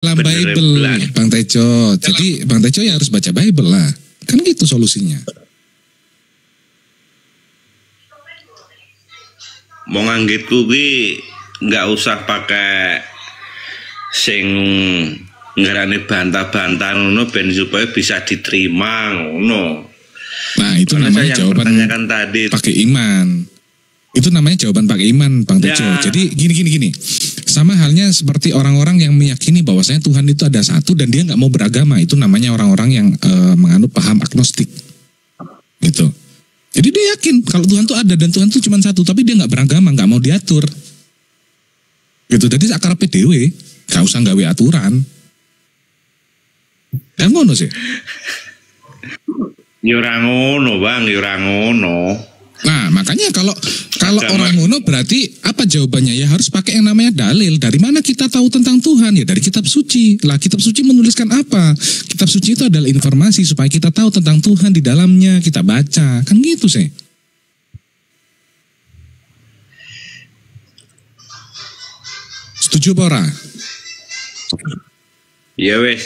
dalam Bible, Bang Tejo. Jadi Bang Tejo ya harus baca Bible lah. Kan gitu solusinya. Mau nganggit kuwi nggak usah pakai sing ngarane bantah-bantah ngono ben supaya bisa diterima ngono. Nah, itu namanya jawaban tadi pakai iman. Itu namanya jawaban pakai iman, Bang Tejo. Ya. Jadi gini. Sama halnya seperti orang-orang yang meyakini bahwasanya Tuhan itu ada satu dan dia nggak mau beragama. Itu namanya orang-orang yang menganut paham agnostik. Gitu. Jadi dia yakin kalau Tuhan itu ada dan Tuhan itu cuma satu, tapi dia nggak beragama, nggak mau diatur. Gitu. Jadi akarepe dhewe, nggak usah gawe aturan. Yang ngono sih. Ora ngono, Bang, ora ngono. Nah, makanya kalau orang ngono berarti apa jawabannya? Ya harus pakai yang namanya dalil. Dari mana kita tahu tentang Tuhan? Ya dari kitab suci. Lah kitab suci menuliskan apa? Kitab suci itu adalah informasi supaya kita tahu tentang Tuhan di dalamnya, kita baca. Kan gitu sih. Setuju apa ora? Ya wes.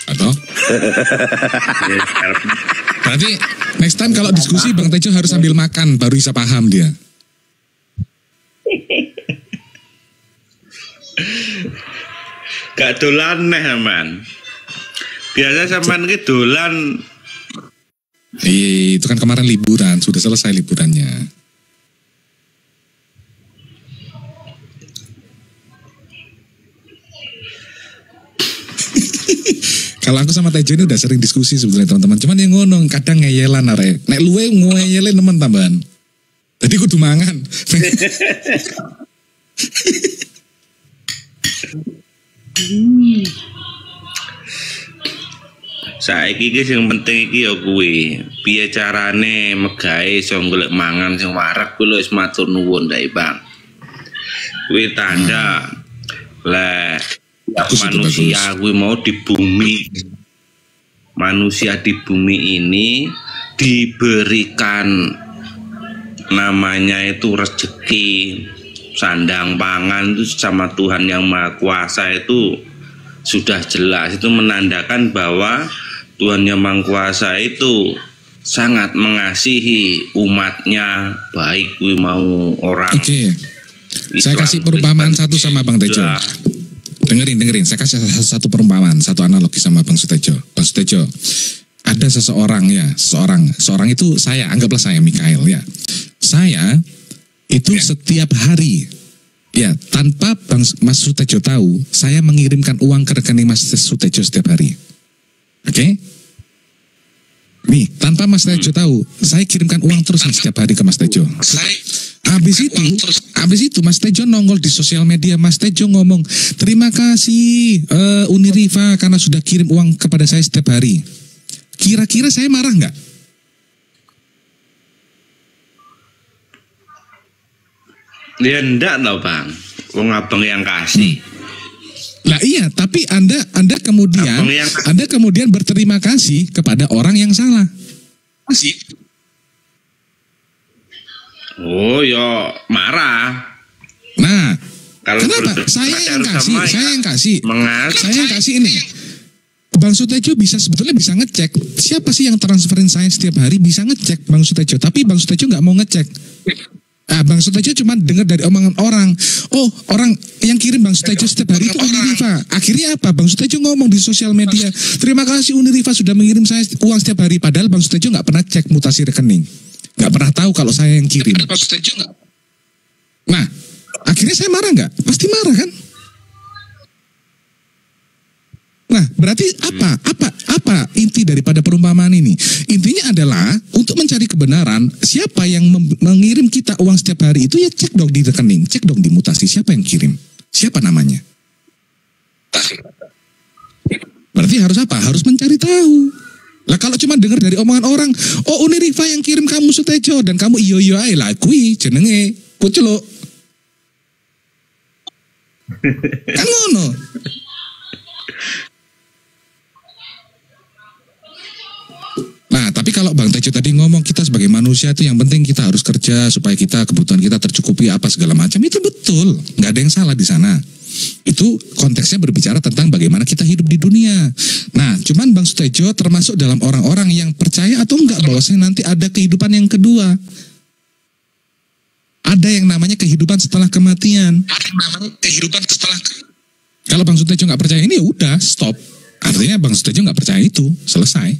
Atau? Berarti next time kalau diskusi Bang Tejo harus sambil makan baru bisa paham dia. Gak dolan neh man. Biasa sampean ki dolan. Iya, itu kan kemarin liburan, sudah selesai liburannya. Kalau aku sama Tejo ini udah sering diskusi sebetulnya teman-teman. Cuman yang ngono kadang ngeyelan arek. Nek luwe ngeyelin teman tambahan. Jadi kudu mangan. Saiki iki sing penting iki ya kuwi. Piye carane megahe iso golek mangan sing wareg kuwi wis matur nuwun ndake, Bang. Kuwi tanda lek manusia gue mau di bumi, manusia di bumi ini diberikan namanya itu rezeki, sandang pangan itu sama Tuhan yang Maha Kuasa itu sudah jelas. Itu menandakan bahwa Tuhan yang Maha Kuasa itu sangat mengasihi umatnya, baik gue mau orang. Oke. Saya kasih perumpamaan satu sama Bang Tejo. Dengerin, saya kasih satu perumpamaan, satu analogi sama Bang Sutejo. Bang Sutejo, ada seseorang itu saya, anggaplah saya Mikael ya. Saya itu setiap hari, ya tanpa Mas Sutejo tahu, saya mengirimkan uang ke rekening Mas Sutejo setiap hari. Oke? Nih, tanpa Mas Tejo tahu, saya kirimkan uang terus setiap hari ke Mas Tejo. Habis itu Mas Tejo nongol di sosial media. Mas Tejo ngomong, terima kasih Uniriva karena sudah kirim uang kepada saya setiap hari. Kira-kira saya marah nggak? Ya enggak loh Bang, wong abang yang kasih. Lah iya, tapi Anda kemudian berterima kasih kepada orang yang salah. Masih. Oh ya marah. Nah, kalau kenapa? Saya yang kasih ini. Bang Sutejo sebetulnya bisa ngecek siapa sih yang transferin saya setiap hari, bisa ngecek Bang Sutejo. Tapi Bang Sutejo nggak mau ngecek. Bang Sutejo cuma dengar dari omongan orang. Oh, orang yang kirim Bang Sutejo setiap hari itu Uniriva. Akhirnya apa? Bang Sutejo ngomong di sosial media, terima kasih Uniriva sudah mengirim saya uang setiap hari. Padahal Bang Sutejo nggak pernah cek mutasi rekening. Nggak pernah tahu kalau saya yang kirim. Nah, akhirnya saya marah nggak? Pasti marah kan? Nah, berarti apa inti daripada perumpamaan ini? Intinya adalah untuk mencari kebenaran, siapa yang mengirim kita uang setiap hari itu ya cek dong di rekening, cek dong di mutasi siapa yang kirim, siapa namanya. Berarti harus apa? Harus mencari tahu. Lah kalau cuma dengar dari omongan orang, oh Uniriva yang kirim kamu Sutejo dan kamu iyo ae lah kuwi jenenge puculuk. Kan ngono. Nah, tapi kalau Bang Tejo tadi ngomong kita sebagai manusia itu yang penting kita harus kerja supaya kebutuhan kita tercukupi apa segala macam, itu betul, nggak ada yang salah di sana. Itu konteksnya berbicara tentang bagaimana kita hidup di dunia. Nah, cuman Bang Sutejo termasuk dalam orang-orang yang percaya atau enggak bahwasanya nanti ada kehidupan yang kedua. Ada yang namanya kehidupan setelah kematian. Ada yang namanya kehidupan setelah. Kalau Bang Sutejo nggak percaya ini, ya udah stop. Artinya Bang Sutejo nggak percaya itu, selesai.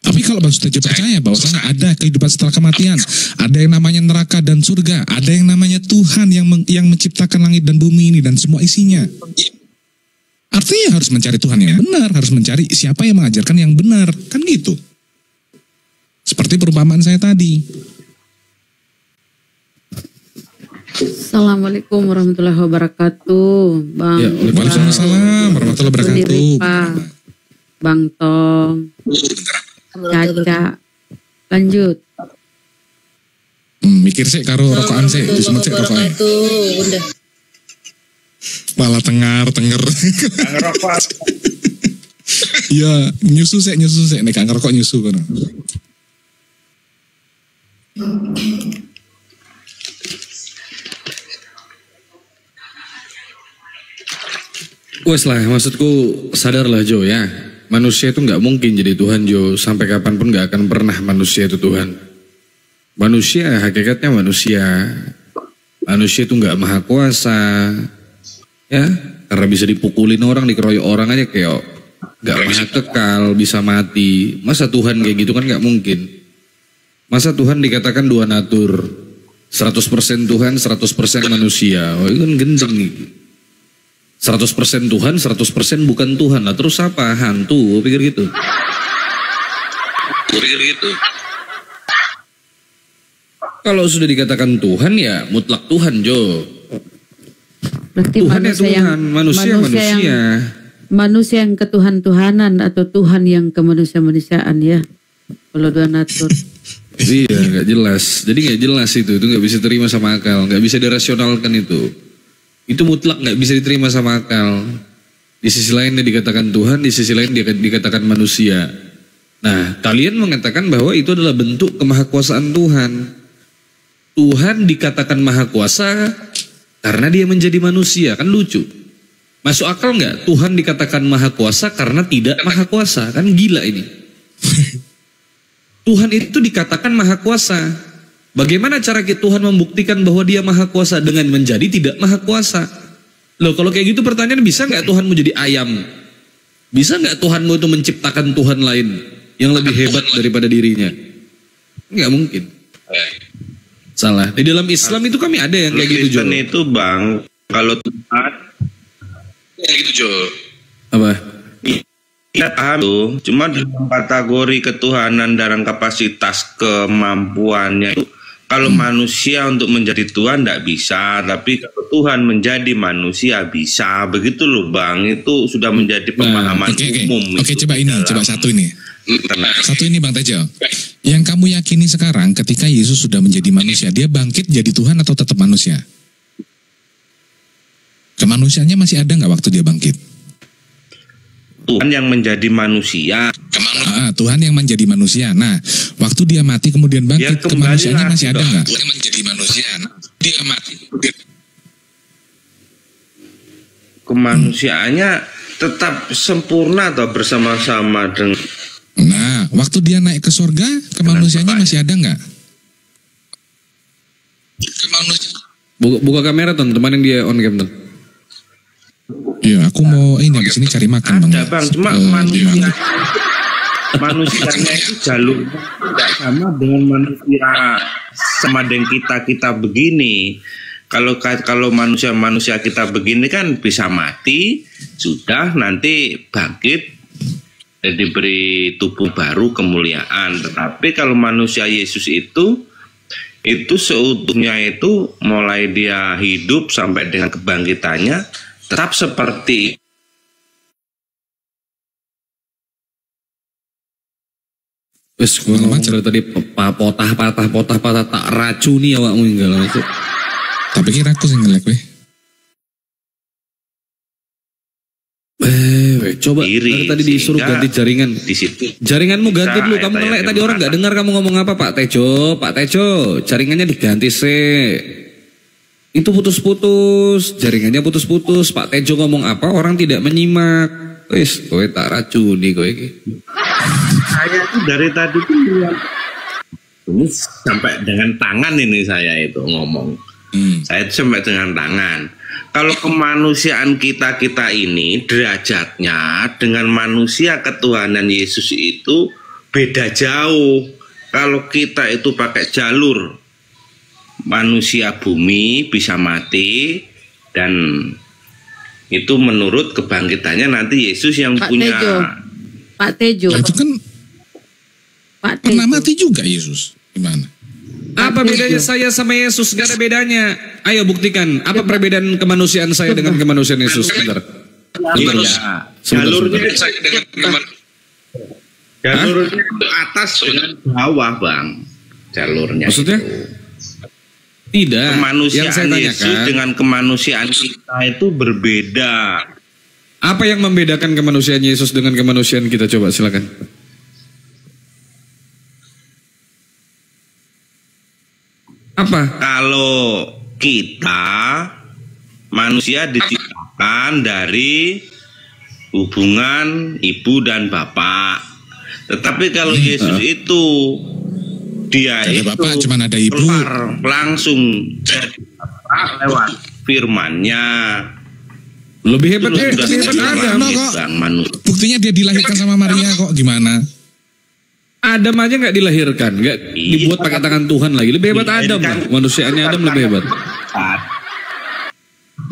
Tapi kalau Bang Sutejo percaya bahwasanya ada kehidupan setelah kematian, ada yang namanya neraka dan surga, ada yang namanya Tuhan yang menciptakan langit dan bumi ini dan semua isinya. Artinya harus mencari Tuhan yang benar, harus mencari siapa yang mengajarkan yang benar, kan gitu. Seperti perumpamaan saya tadi. Assalamualaikum warahmatullahi wabarakatuh, Bang. Ya, waalaikumsalam warahmatullahi wabarakatuh. Bang Tom. Caca, lanjut. Mikir sih karo rokokan sih, disemut sih rokokan. Udah. Malah tengar. Ngerokok. Ya, nyusu sih, nek gak ngerokok nyusu kono. Wes lah, maksudku sadarlah Jo ya. Manusia itu nggak mungkin jadi Tuhan Jo. Sampai kapanpun nggak akan pernah manusia itu Tuhan. Manusia hakikatnya manusia. Manusia itu nggak maha kuasa. Ya, karena bisa dipukulin orang, dikeroyok orang aja kayak nggak maha kekal, bisa mati. Masa Tuhan kayak gitu kan nggak mungkin. Masa Tuhan dikatakan dua natur. 100% Tuhan, 100% manusia. Oh itu kan gendeng nih. 100% Tuhan, 100% bukan Tuhan. Nah terus apa? Hantu, pikir gitu. Kalau sudah dikatakan Tuhan ya mutlak Tuhan Jo. Berarti Tuhan ya Tuhan, manusia. Manusia yang ketuhan-tuhanan atau Tuhan yang kemanusia-manusiaan ya. Kalau dua natur. Iya, nggak jelas. Jadi nggak jelas itu nggak bisa terima sama akal, nggak bisa dirasionalkan itu. Itu mutlak nggak bisa diterima sama akal. Di sisi lain dia dikatakan Tuhan, di sisi lain dia dikatakan manusia. Nah, kalian mengatakan bahwa itu adalah bentuk kemahakuasaan Tuhan. Tuhan dikatakan maha kuasa karena dia menjadi manusia, kan lucu. Masuk akal nggak? Tuhan dikatakan maha kuasa karena tidak maha kuasa, kan gila ini. Tuhan itu dikatakan maha kuasa. Bagaimana cara Tuhan membuktikan bahwa dia maha kuasa dengan menjadi tidak maha kuasa? Loh kalau kayak gitu pertanyaan, bisa nggak Tuhanmu jadi ayam? Bisa nggak Tuhanmu itu menciptakan Tuhan lain yang lebih hebat daripada dirinya? Nggak mungkin. Salah. Di dalam Islam itu kami ada yang kayak gitu Jo. Kristen itu Bang, kalau Tuhan kayak gitu Jo. Apa? Kita paham tuh, cuma dalam kategori ketuhanan dan kapasitas kemampuannya itu, kalau manusia untuk menjadi Tuhan tidak bisa, tapi kalau Tuhan menjadi manusia bisa, begitu loh Bang. Itu sudah menjadi pemahaman umum. Oke, coba ini, coba satu ini. Satu ini Bang Tejo. Yang kamu yakini sekarang ketika Yesus sudah menjadi manusia, dia bangkit jadi Tuhan atau tetap manusia? Kemanusiaannya masih ada nggak waktu dia bangkit? Tuhan yang menjadi manusia. Tuhan yang menjadi manusia. Nah, waktu dia mati kemudian bangkit, Ya, kemanusiaannya masih ada nggak? Tuhan menjadi manusia. Dia mati. Kemanusiaannya tetap sempurna atau bersama-sama dengan. Nah, waktu dia naik ke surga, kemanusiaannya masih ada nggak? Buka kamera teman-teman yang dia on cam tuh. Iya, aku mau ini di sini cari makan Ada Bang, cuma manusianya itu jalur tidak sama dengan manusia sama dengan kita begini. Kalau manusia kita begini kan bisa mati, sudah nanti bangkit diberi tubuh baru kemuliaan. Tetapi kalau manusia Yesus itu seutuhnya itu mulai dia hidup sampai dengan kebangkitannya tetap seperti Wes gue ngomong tadi patah tak racuni awakmu enggak lah itu. Tapi kira aku sing ngelek weh. Coba tadi disuruh ganti jaringan di situ. Jaringanmu ganti dulu, kamu ngelek tadi orang nggak dengar kamu ngomong apa Pak Tejo, jaringannya diganti sih. Itu putus-putus, jaringannya putus-putus. Pak Tejo ngomong apa, orang tidak menyimak. Wis, kowe tak racuni kowe iki. Saya itu dari tadi tuh lihat. Ini sampai dengan tangan ini saya itu ngomong. Saya itu sampai dengan tangan. Kalau kemanusiaan kita ini derajatnya dengan manusia ketuhanan Yesus itu beda jauh. Kalau kita itu pakai jalur manusia bumi bisa mati, dan itu menurut kebangkitannya nanti Yesus yang Pak punya. Tejo. Pak Tejo. Nah, itu kan Pak pernah Tejo. mati juga Yesus. Gimana? Apa bedanya saya sama Yesus? Gak ada bedanya. Ayo buktikan. Apa perbedaan kemanusiaan saya dengan kemanusiaan Yesus? Sebentar. Iya, jalurnya jalurnya itu atas dengan bawah, Bang. Jalurnya. Maksudnya? Tidak. Kemanusiaan Yang saya Yesus tanyakan, dengan kemanusiaan kita itu berbeda. apa yang membedakan kemanusiaan Yesus dengan kemanusiaan kita? Coba silakan. Apa? Kalau kita manusia diciptakan dari hubungan ibu dan bapak. Tetapi kalau Yesus itu dia Ada itu bapak, cuman ada ibu. keluar langsung dari bapak lewat firman-Nya. Lebih hebat Itu lebih hebat sudah Adam. Adam kok. Bang, manusia. Buktinya dia dilahirkan sama Maria kok, gimana? Adam aja nggak dilahirkan, nggak dibuat pakai tangan Tuhan lagi. Lebih hebat Adam, Bang. Manusiaannya Adam lebih hebat.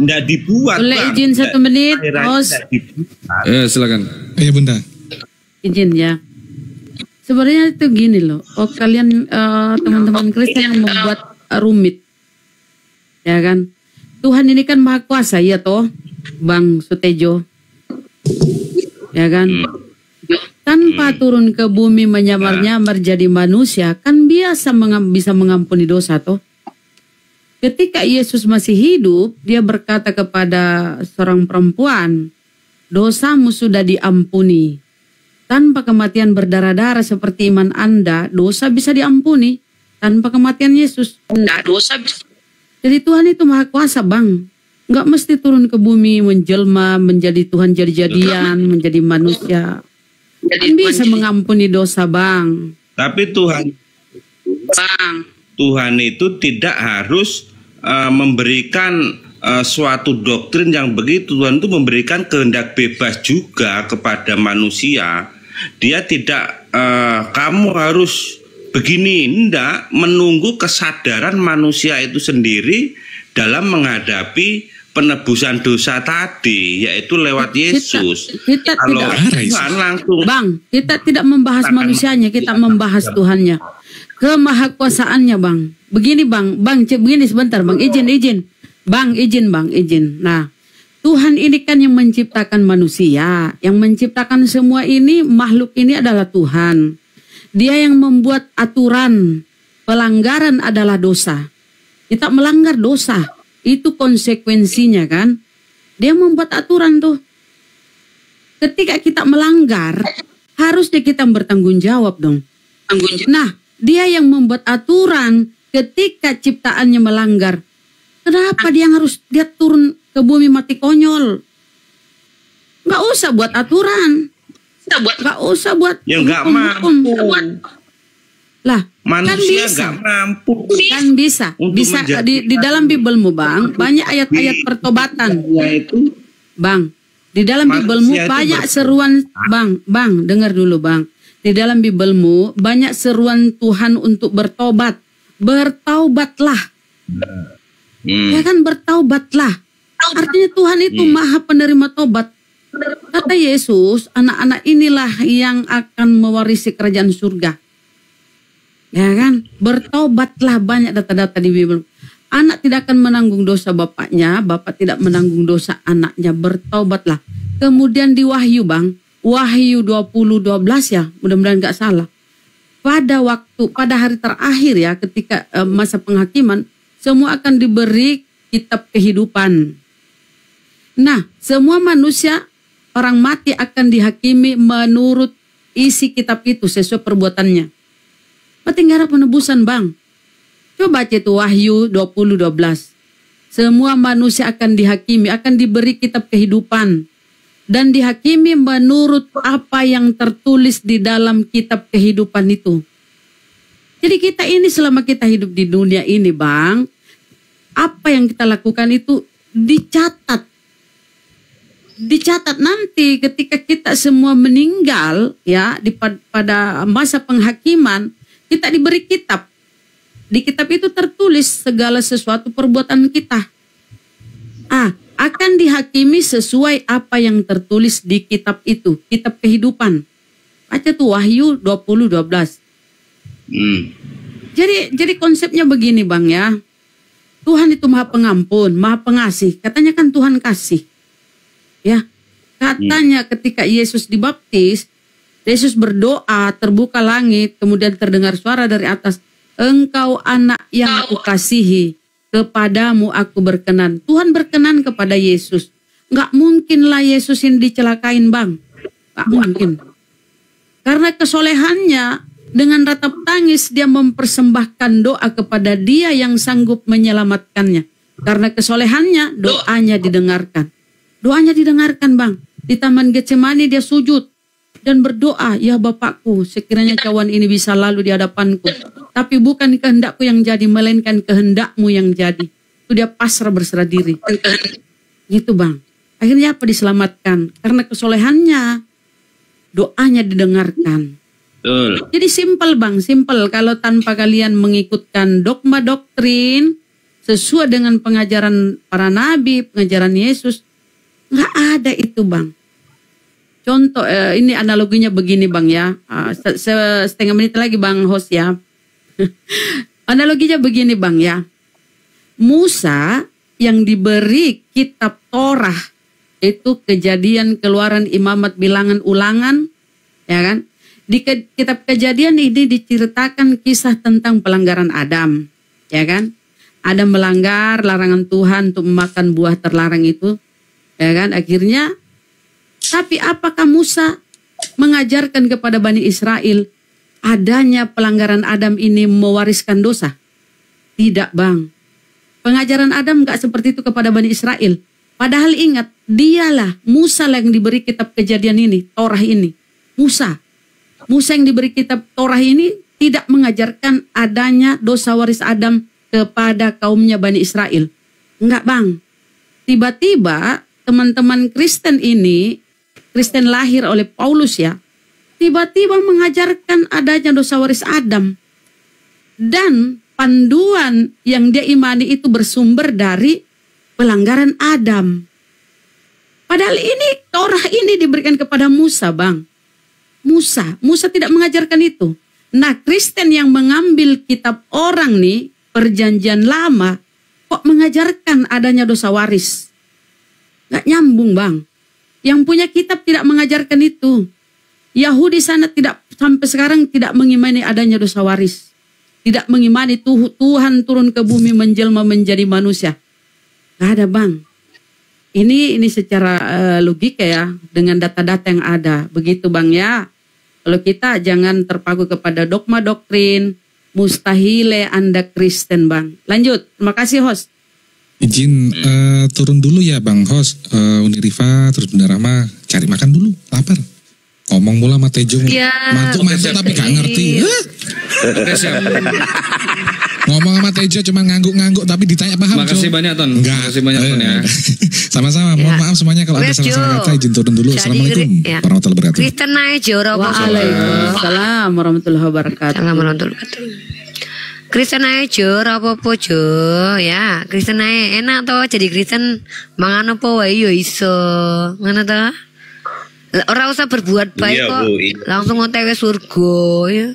Nggak dibuat. Boleh Bang. izin 1 menit, Kelahirannya Bos? nggak dibuat. Silakan. Iya Bunda. Izin ya. Sebenarnya itu gini loh. Oh kalian teman-teman Kristen yang membuat rumit, ya kan? Tuhan ini kan maha kuasa, ya toh, Bang Sutejo, ya kan? Tanpa turun ke bumi menyamar-nyamar jadi manusia, kan biasa bisa mengampuni dosa toh. Ketika Yesus masih hidup, dia berkata kepada seorang perempuan, dosamu sudah diampuni. Tanpa kematian berdarah-darah seperti iman Anda, dosa bisa diampuni. Tanpa kematian Yesus, enggak dosa bisa. Jadi Tuhan itu maha kuasa, Bang. Enggak mesti turun ke bumi menjelma, menjadi Tuhan jadi-jadian, menjadi manusia. Jadi bisa mengampuni dosa, Bang. Tapi Tuhan itu tidak harus memberikan suatu doktrin yang begitu. Tuhan itu memberikan kehendak bebas juga kepada manusia. Dia tidak kamu harus begini, enggak, menunggu kesadaran manusia itu sendiri dalam menghadapi penebusan dosa tadi, yaitu lewat Yesus. Kita Kalau tidak, Tuhan langsung, Bang, kita tidak membahas manusianya, kita membahas Tuhannya. Kemahakuasaannya, Bang. Begini, Bang, begini sebentar, Bang, izin. Bang, izin. Nah, Tuhan ini kan yang menciptakan manusia, yang menciptakan semua ini, makhluk ini adalah Tuhan. Dia yang membuat aturan, pelanggaran adalah dosa. Kita melanggar dosa, itu konsekuensinya kan. Dia membuat aturan tuh. Ketika kita melanggar, harusnya kita bertanggung jawab dong. Nah, dia yang membuat aturan ketika ciptaannya melanggar. Kenapa dia turun ke bumi mati konyol? Nggak usah buat aturan. Nggak usah buat ya nggak hukum. mampu. Lah, Manusia kan bisa. nggak mampu. Kan bisa. Untuk Bisa di dalam Bibelmu, Bang, banyak ayat-ayat pertobatan. Yaitu Bang, di dalam Bibelmu Manusia itu banyak seruan, Bang, dengar dulu, Bang. Di dalam Bibelmu banyak seruan Tuhan untuk bertobat. Bertaubatlah. Ya kan, bertaubatlah. Artinya Tuhan itu maha penerima tobat. Kata Yesus, anak-anak inilah yang akan mewarisi kerajaan surga. Ya kan, bertobatlah, banyak data-data di Bibel. Anak tidak akan menanggung dosa bapaknya, bapak tidak menanggung dosa anaknya, bertobatlah. Kemudian di Wahyu, Bang, Wahyu 20:12 ya, mudah-mudahan gak salah. Pada hari terakhir ya, ketika masa penghakiman, semua akan diberi kitab kehidupan. Nah, semua manusia, orang mati akan dihakimi menurut isi kitab itu sesuai perbuatannya. Berarti nggak ada penebusan, Bang. Coba baca itu Wahyu 20:12. semua manusia akan dihakimi, akan diberi kitab kehidupan. Dan dihakimi menurut apa yang tertulis di dalam kitab kehidupan itu. Jadi kita ini selama kita hidup di dunia ini Bang, apa yang kita lakukan itu dicatat. Dicatat nanti ketika kita semua meninggal ya pada masa penghakiman, kita diberi kitab. Di kitab itu tertulis segala sesuatu perbuatan kita. Akan dihakimi sesuai apa yang tertulis di kitab itu, kitab kehidupan. Baca tuh Wahyu 20:12. Jadi konsepnya begini Bang ya. Tuhan itu Maha Pengampun, Maha Pengasih. Katanya kan Tuhan kasih. Ya. Katanya ketika Yesus dibaptis, Yesus berdoa, terbuka langit, kemudian terdengar suara dari atas, "Engkau anak yang aku kasihi, kepadamu aku berkenan." Tuhan berkenan kepada Yesus. Nggak mungkinlah Yesus yang dicelakain Bang. Nggak mungkin. Karena kesolehannya, dengan ratap tangis dia mempersembahkan doa kepada Dia yang sanggup menyelamatkannya. Karena kesolehannya, doanya didengarkan. Doanya didengarkan Bang. Di Taman Getsemani dia sujud dan berdoa, "Ya Bapakku, sekiranya cawan ini bisa lalu di hadapanku. Tapi bukan kehendakku yang jadi, melainkan kehendakmu yang jadi." Itu dia pasrah berserah diri. Gitu Bang. Akhirnya apa? Diselamatkan. Karena kesolehannya, doanya didengarkan. Betul. Jadi simpel Bang, simpel. Kalau tanpa kalian mengikutkan dogma doktrin sesuai dengan pengajaran para nabi, pengajaran Yesus, nggak ada itu Bang. Contoh, ini analoginya begini Bang ya. Setengah menit lagi Bang host ya. Analoginya begini Bang ya. Musa yang diberi kitab Torah, itu Kejadian, Keluaran, Imamat, Bilangan, Ulangan, ya kan? Di kitab Kejadian ini diceritakan kisah tentang pelanggaran Adam, ya kan? Adam melanggar larangan Tuhan untuk memakan buah terlarang itu, ya kan? Akhirnya, tapi apakah Musa mengajarkan kepada Bani Israel adanya pelanggaran Adam ini mewariskan dosa? Tidak Bang. Pengajaran Adam gak seperti itu kepada Bani Israel. Padahal ingat, dialah Musa yang diberi kitab Kejadian ini, Torah ini. Musa yang diberi kitab Torah ini tidak mengajarkan adanya dosa waris Adam kepada kaumnya Bani Israel. Enggak Bang. Tiba-tiba teman-teman Kristen ini, Kristen lahir oleh Paulus ya, tiba-tiba mengajarkan adanya dosa waris Adam. Dan panduan yang dia imani itu bersumber dari pelanggaran Adam. Padahal ini Torah ini diberikan kepada Musa Bang. Musa tidak mengajarkan itu. Nah Kristen yang mengambil kitab orang nih, perjanjian lama, kok mengajarkan adanya dosa waris? Gak nyambung Bang. Yang punya kitab tidak mengajarkan itu. Yahudi sana tidak, sampai sekarang tidak mengimani adanya dosa waris. Tidak mengimani Tuhan turun ke bumi menjelma menjadi manusia. Gak ada Bang. Ini secara logika ya, dengan data-data yang ada. Begitu Bang ya. Kalau kita jangan terpaku kepada dogma doktrin, mustahile Anda Kristen Bang. Lanjut, terima kasih host. Izin turun dulu ya Bang host. Uni Riva terus Bunda Rahma cari makan dulu, lapar. Ngomong mula sama Tejo, mantu tapi gak ngerti. Ngomong sama Tejo cuma ngangguk-ngangguk tapi ditanya paham. Makasih banyak Ton. Enggak. Makasih banyak Ton ya. Sama-sama. Mohon maaf semuanya kalau ada salah-salah kata, izin turun dulu. Assalamualaikum warahmatullahi wabarakatuh. Kristen aja Waalaikumsalam warahmatullahi wabarakatuh. Kristen aja apa-apa jo ya. Kristen aja enak toh jadi Kristen mangan apa wae yo iso. Ngono toh. Ora usah berbuat baik kok. Langsung OTW surga ya.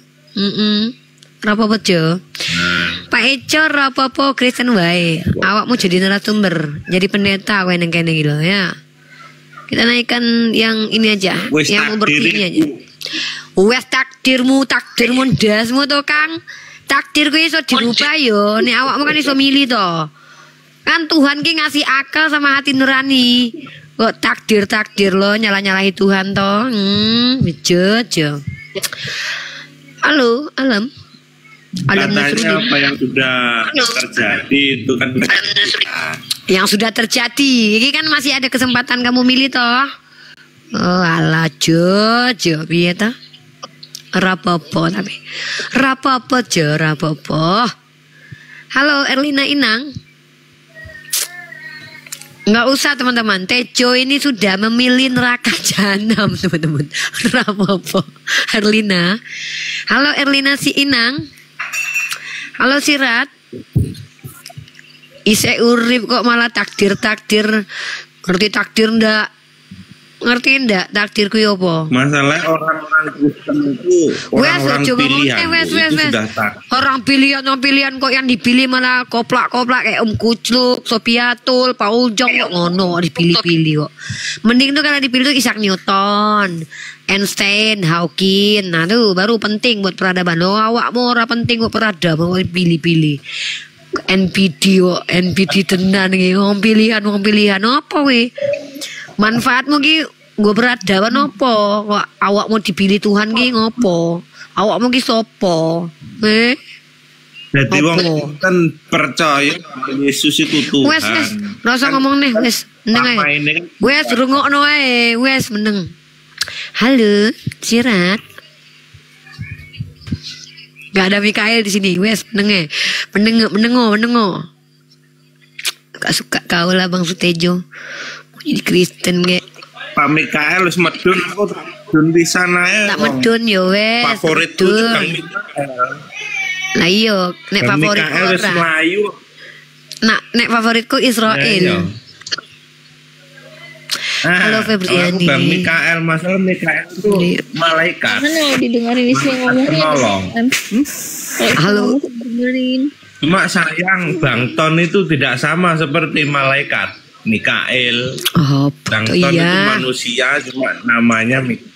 Apa-apa jo. Pak Ecor apa-apa Kristen wae. Awakmu jadi narasumber, jadi pendeta kowe nang kene iki lho ya. Kita naikkan yang ini aja, yang berpilih aja. Wes takdirmu ndasmu to Kang. Takdir kuwi iso dirubah yo. Nek awakmu kan iso milih to. Kan Tuhan ki ngasih akal sama hati nurani. Kok takdir lo nyalah-nyalahi Tuhan to. Bejet yo. Halo, alam. Katanya apa yang sudah terjadi itu kan Yang sudah terjadi. Ini kan masih ada kesempatan kamu milih toh. Oh alah Jo piye toh? Rapopo tapi. Rapopo Jo, rapopo. Halo Erlina Inang. Nggak usah teman-teman. Tejo ini sudah memilih neraka jahanam teman-teman. Rapopo. Erlina. Halo Erlina si Inang. Halo Sirat. Ise urip kok malah takdir. Ngerti takdir ndak? Ngerti ndak takdirku ya apa? Masalah orang-orang Kristen itu orang-orang pilihan. Orang pilihan kok yang dipilih malah koplak-koplak kayak Kucluk, Sopiatul, Paul Jong kok ngono dipilih-pilih kok. Mending tuh karena dipilih tuh Isaac Newton, Einstein, Hawking. Nah tuh baru penting buat peradaban. Oh awakmu ora penting buat peradaban kok pilih-pilih. NPD tenan iki wong pilihan apa we? Manfaatmu ki gue peradaban apa? Kok awakmu dipilih Tuhan ki ngopo? Awakmu ki sopo? Jadi wong kan percaya Yesus itu Tuhan. Wes, rasa ngomong nih, wes meneng ae. Wes rungokno ae, wes meneng. Halo, Sirat. Gak ada Mikael di sini, wes meneng. Gak suka kau lah Bang Sutejo. Jadi Kristen ge. Pak Mikael wis medun aku medun pisan ae. Tak medun yo wes. Favoritku Bang Mikael. Lah iya, nek favorit Mikael wis mlayu. Nek favoritku Israel. Halo Febriani. Bang Mikael, masalah Mikael itu malaikat. Mana didengarin isi ngomongnya? Halo. Cuma sayang Bang Ton itu tidak sama seperti malaikat. Mikael. Oh, Bang Ton itu manusia cuma namanya Mikael.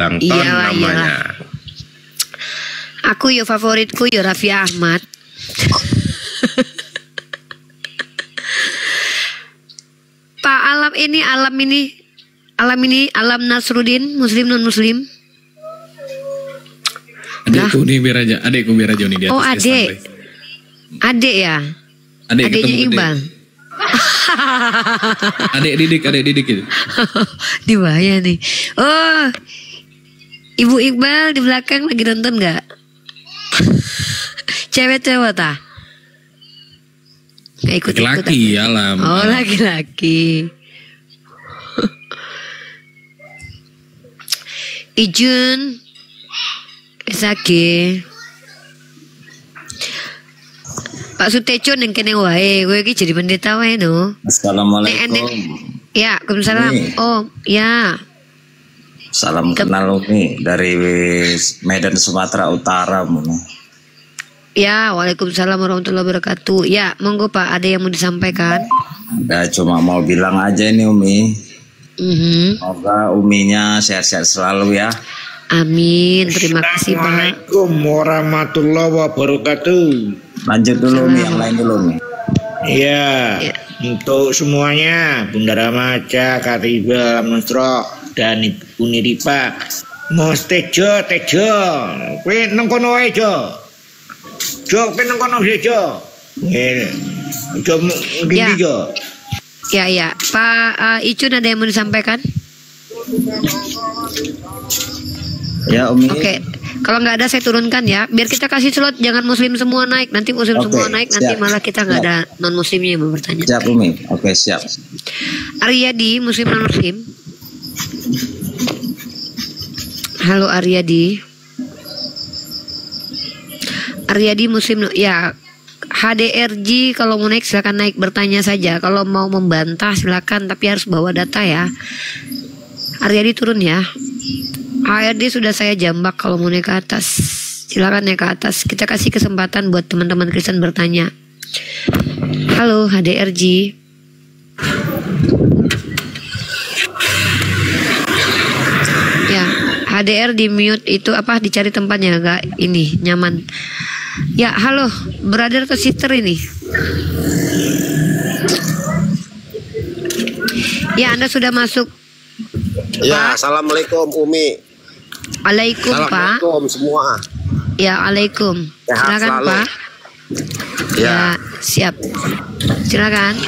Bang Ton namanya. Aku yo favoritku yo Raffi Ahmad. Pak alam Nasruddin Muslim non Muslim. Adekku nih biar aja nih dia. Oh adek ya. Adeknya Iqbal. Adek didik itu. Di bahaya nih. Oh, Ibu Iqbal di belakang lagi nonton nggak? Cewek-cewek tah? Laki-laki alam. Oh laki-laki. Ijun Sake Pak Sutejo neng kene wae, kowe iki jadi pendeta wae no. Assalamualaikum. Ya, Waalaikumsalam. Oh, ya. Salam kenal Umi dari Medan Sumatera Utara Umi. Ya, Waalaikumsalam warahmatullahi wabarakatuh. Ya, monggo Pak, ada yang mau disampaikan? Ada, cuma mau bilang aja ini Umi. Semoga Uminya sehat-sehat selalu ya. Amin, terima kasih Pak. Assalamualaikum warahmatullahi wabarakatuh. Lanjut dulu nih, yang lain dulu nih. Iya, untuk semuanya, Bunda Ramaja, Kariba, Nusro, dan Ibu Niripa. Mas Tejo, kowe nang kono wae Jo. Jo, kowe nang kono wae Jo. Jo ngene Jo. Ya, Pak Icun ada yang mau disampaikan? Ya Umi. Oke. Kalau nggak ada saya turunkan ya, biar kita kasih slot jangan muslim semua naik, nanti muslim semua naik, nanti malah kita nggak ada non muslimnya yang mau bertanya. Siap Umi, oke siap. Aryadi muslim non muslim. Halo Aryadi. Aryadi muslim ya. HDRG kalau mau naik silakan naik, bertanya saja. Kalau mau membantah silakan, tapi harus bawa data ya. Aryadi turun ya. HRD sudah saya jambak kalau mau naik ke atas. Silakan naik ke atas. Kita kasih kesempatan buat teman-teman Kristen bertanya. Halo HDRG. Ya, HDR di mute itu apa? Dicari tempatnya agak ini nyaman. Ya, halo brother atau sister ini. Ya, Anda sudah masuk. Ya, Assalamualaikum Umi. Waalaikum Pak. Assalamualaikum semua. Ya, Waalaikum. Sehat silakan selalu. Pak. Ya, siap. Silakan.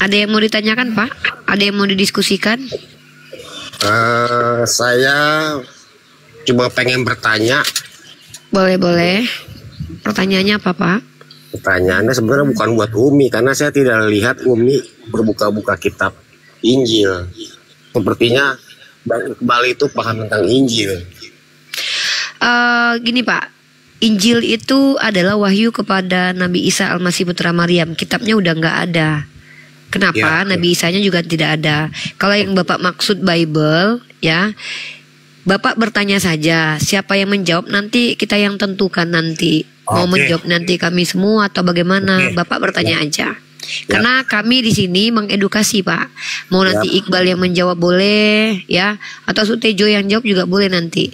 Ada yang mau ditanyakan, Pak? Ada yang mau didiskusikan? Saya cuma pengen bertanya. Boleh. Pertanyaannya apa, Pak? Pertanyaannya sebenarnya bukan buat Umi, karena saya tidak lihat Umi berbuka-buka kitab Injil. Sepertinya Bang Iqbal itu paham tentang Injil. Gini, Pak. Injil itu adalah wahyu kepada Nabi Isa Al-Masih Putra Maryam. Kitabnya udah nggak ada. Kenapa? Nabi Isanya juga tidak ada. Kalau yang Bapak maksud Bible, ya, Bapak bertanya saja. Siapa yang menjawab nanti kita yang tentukan nanti. Mau menjawab nanti kami semua atau bagaimana? Bapak bertanya aja. Karena kami di sini mengedukasi, Pak. Mau nanti Iqbal yang menjawab boleh, ya, atau Sutejo yang jawab juga boleh nanti.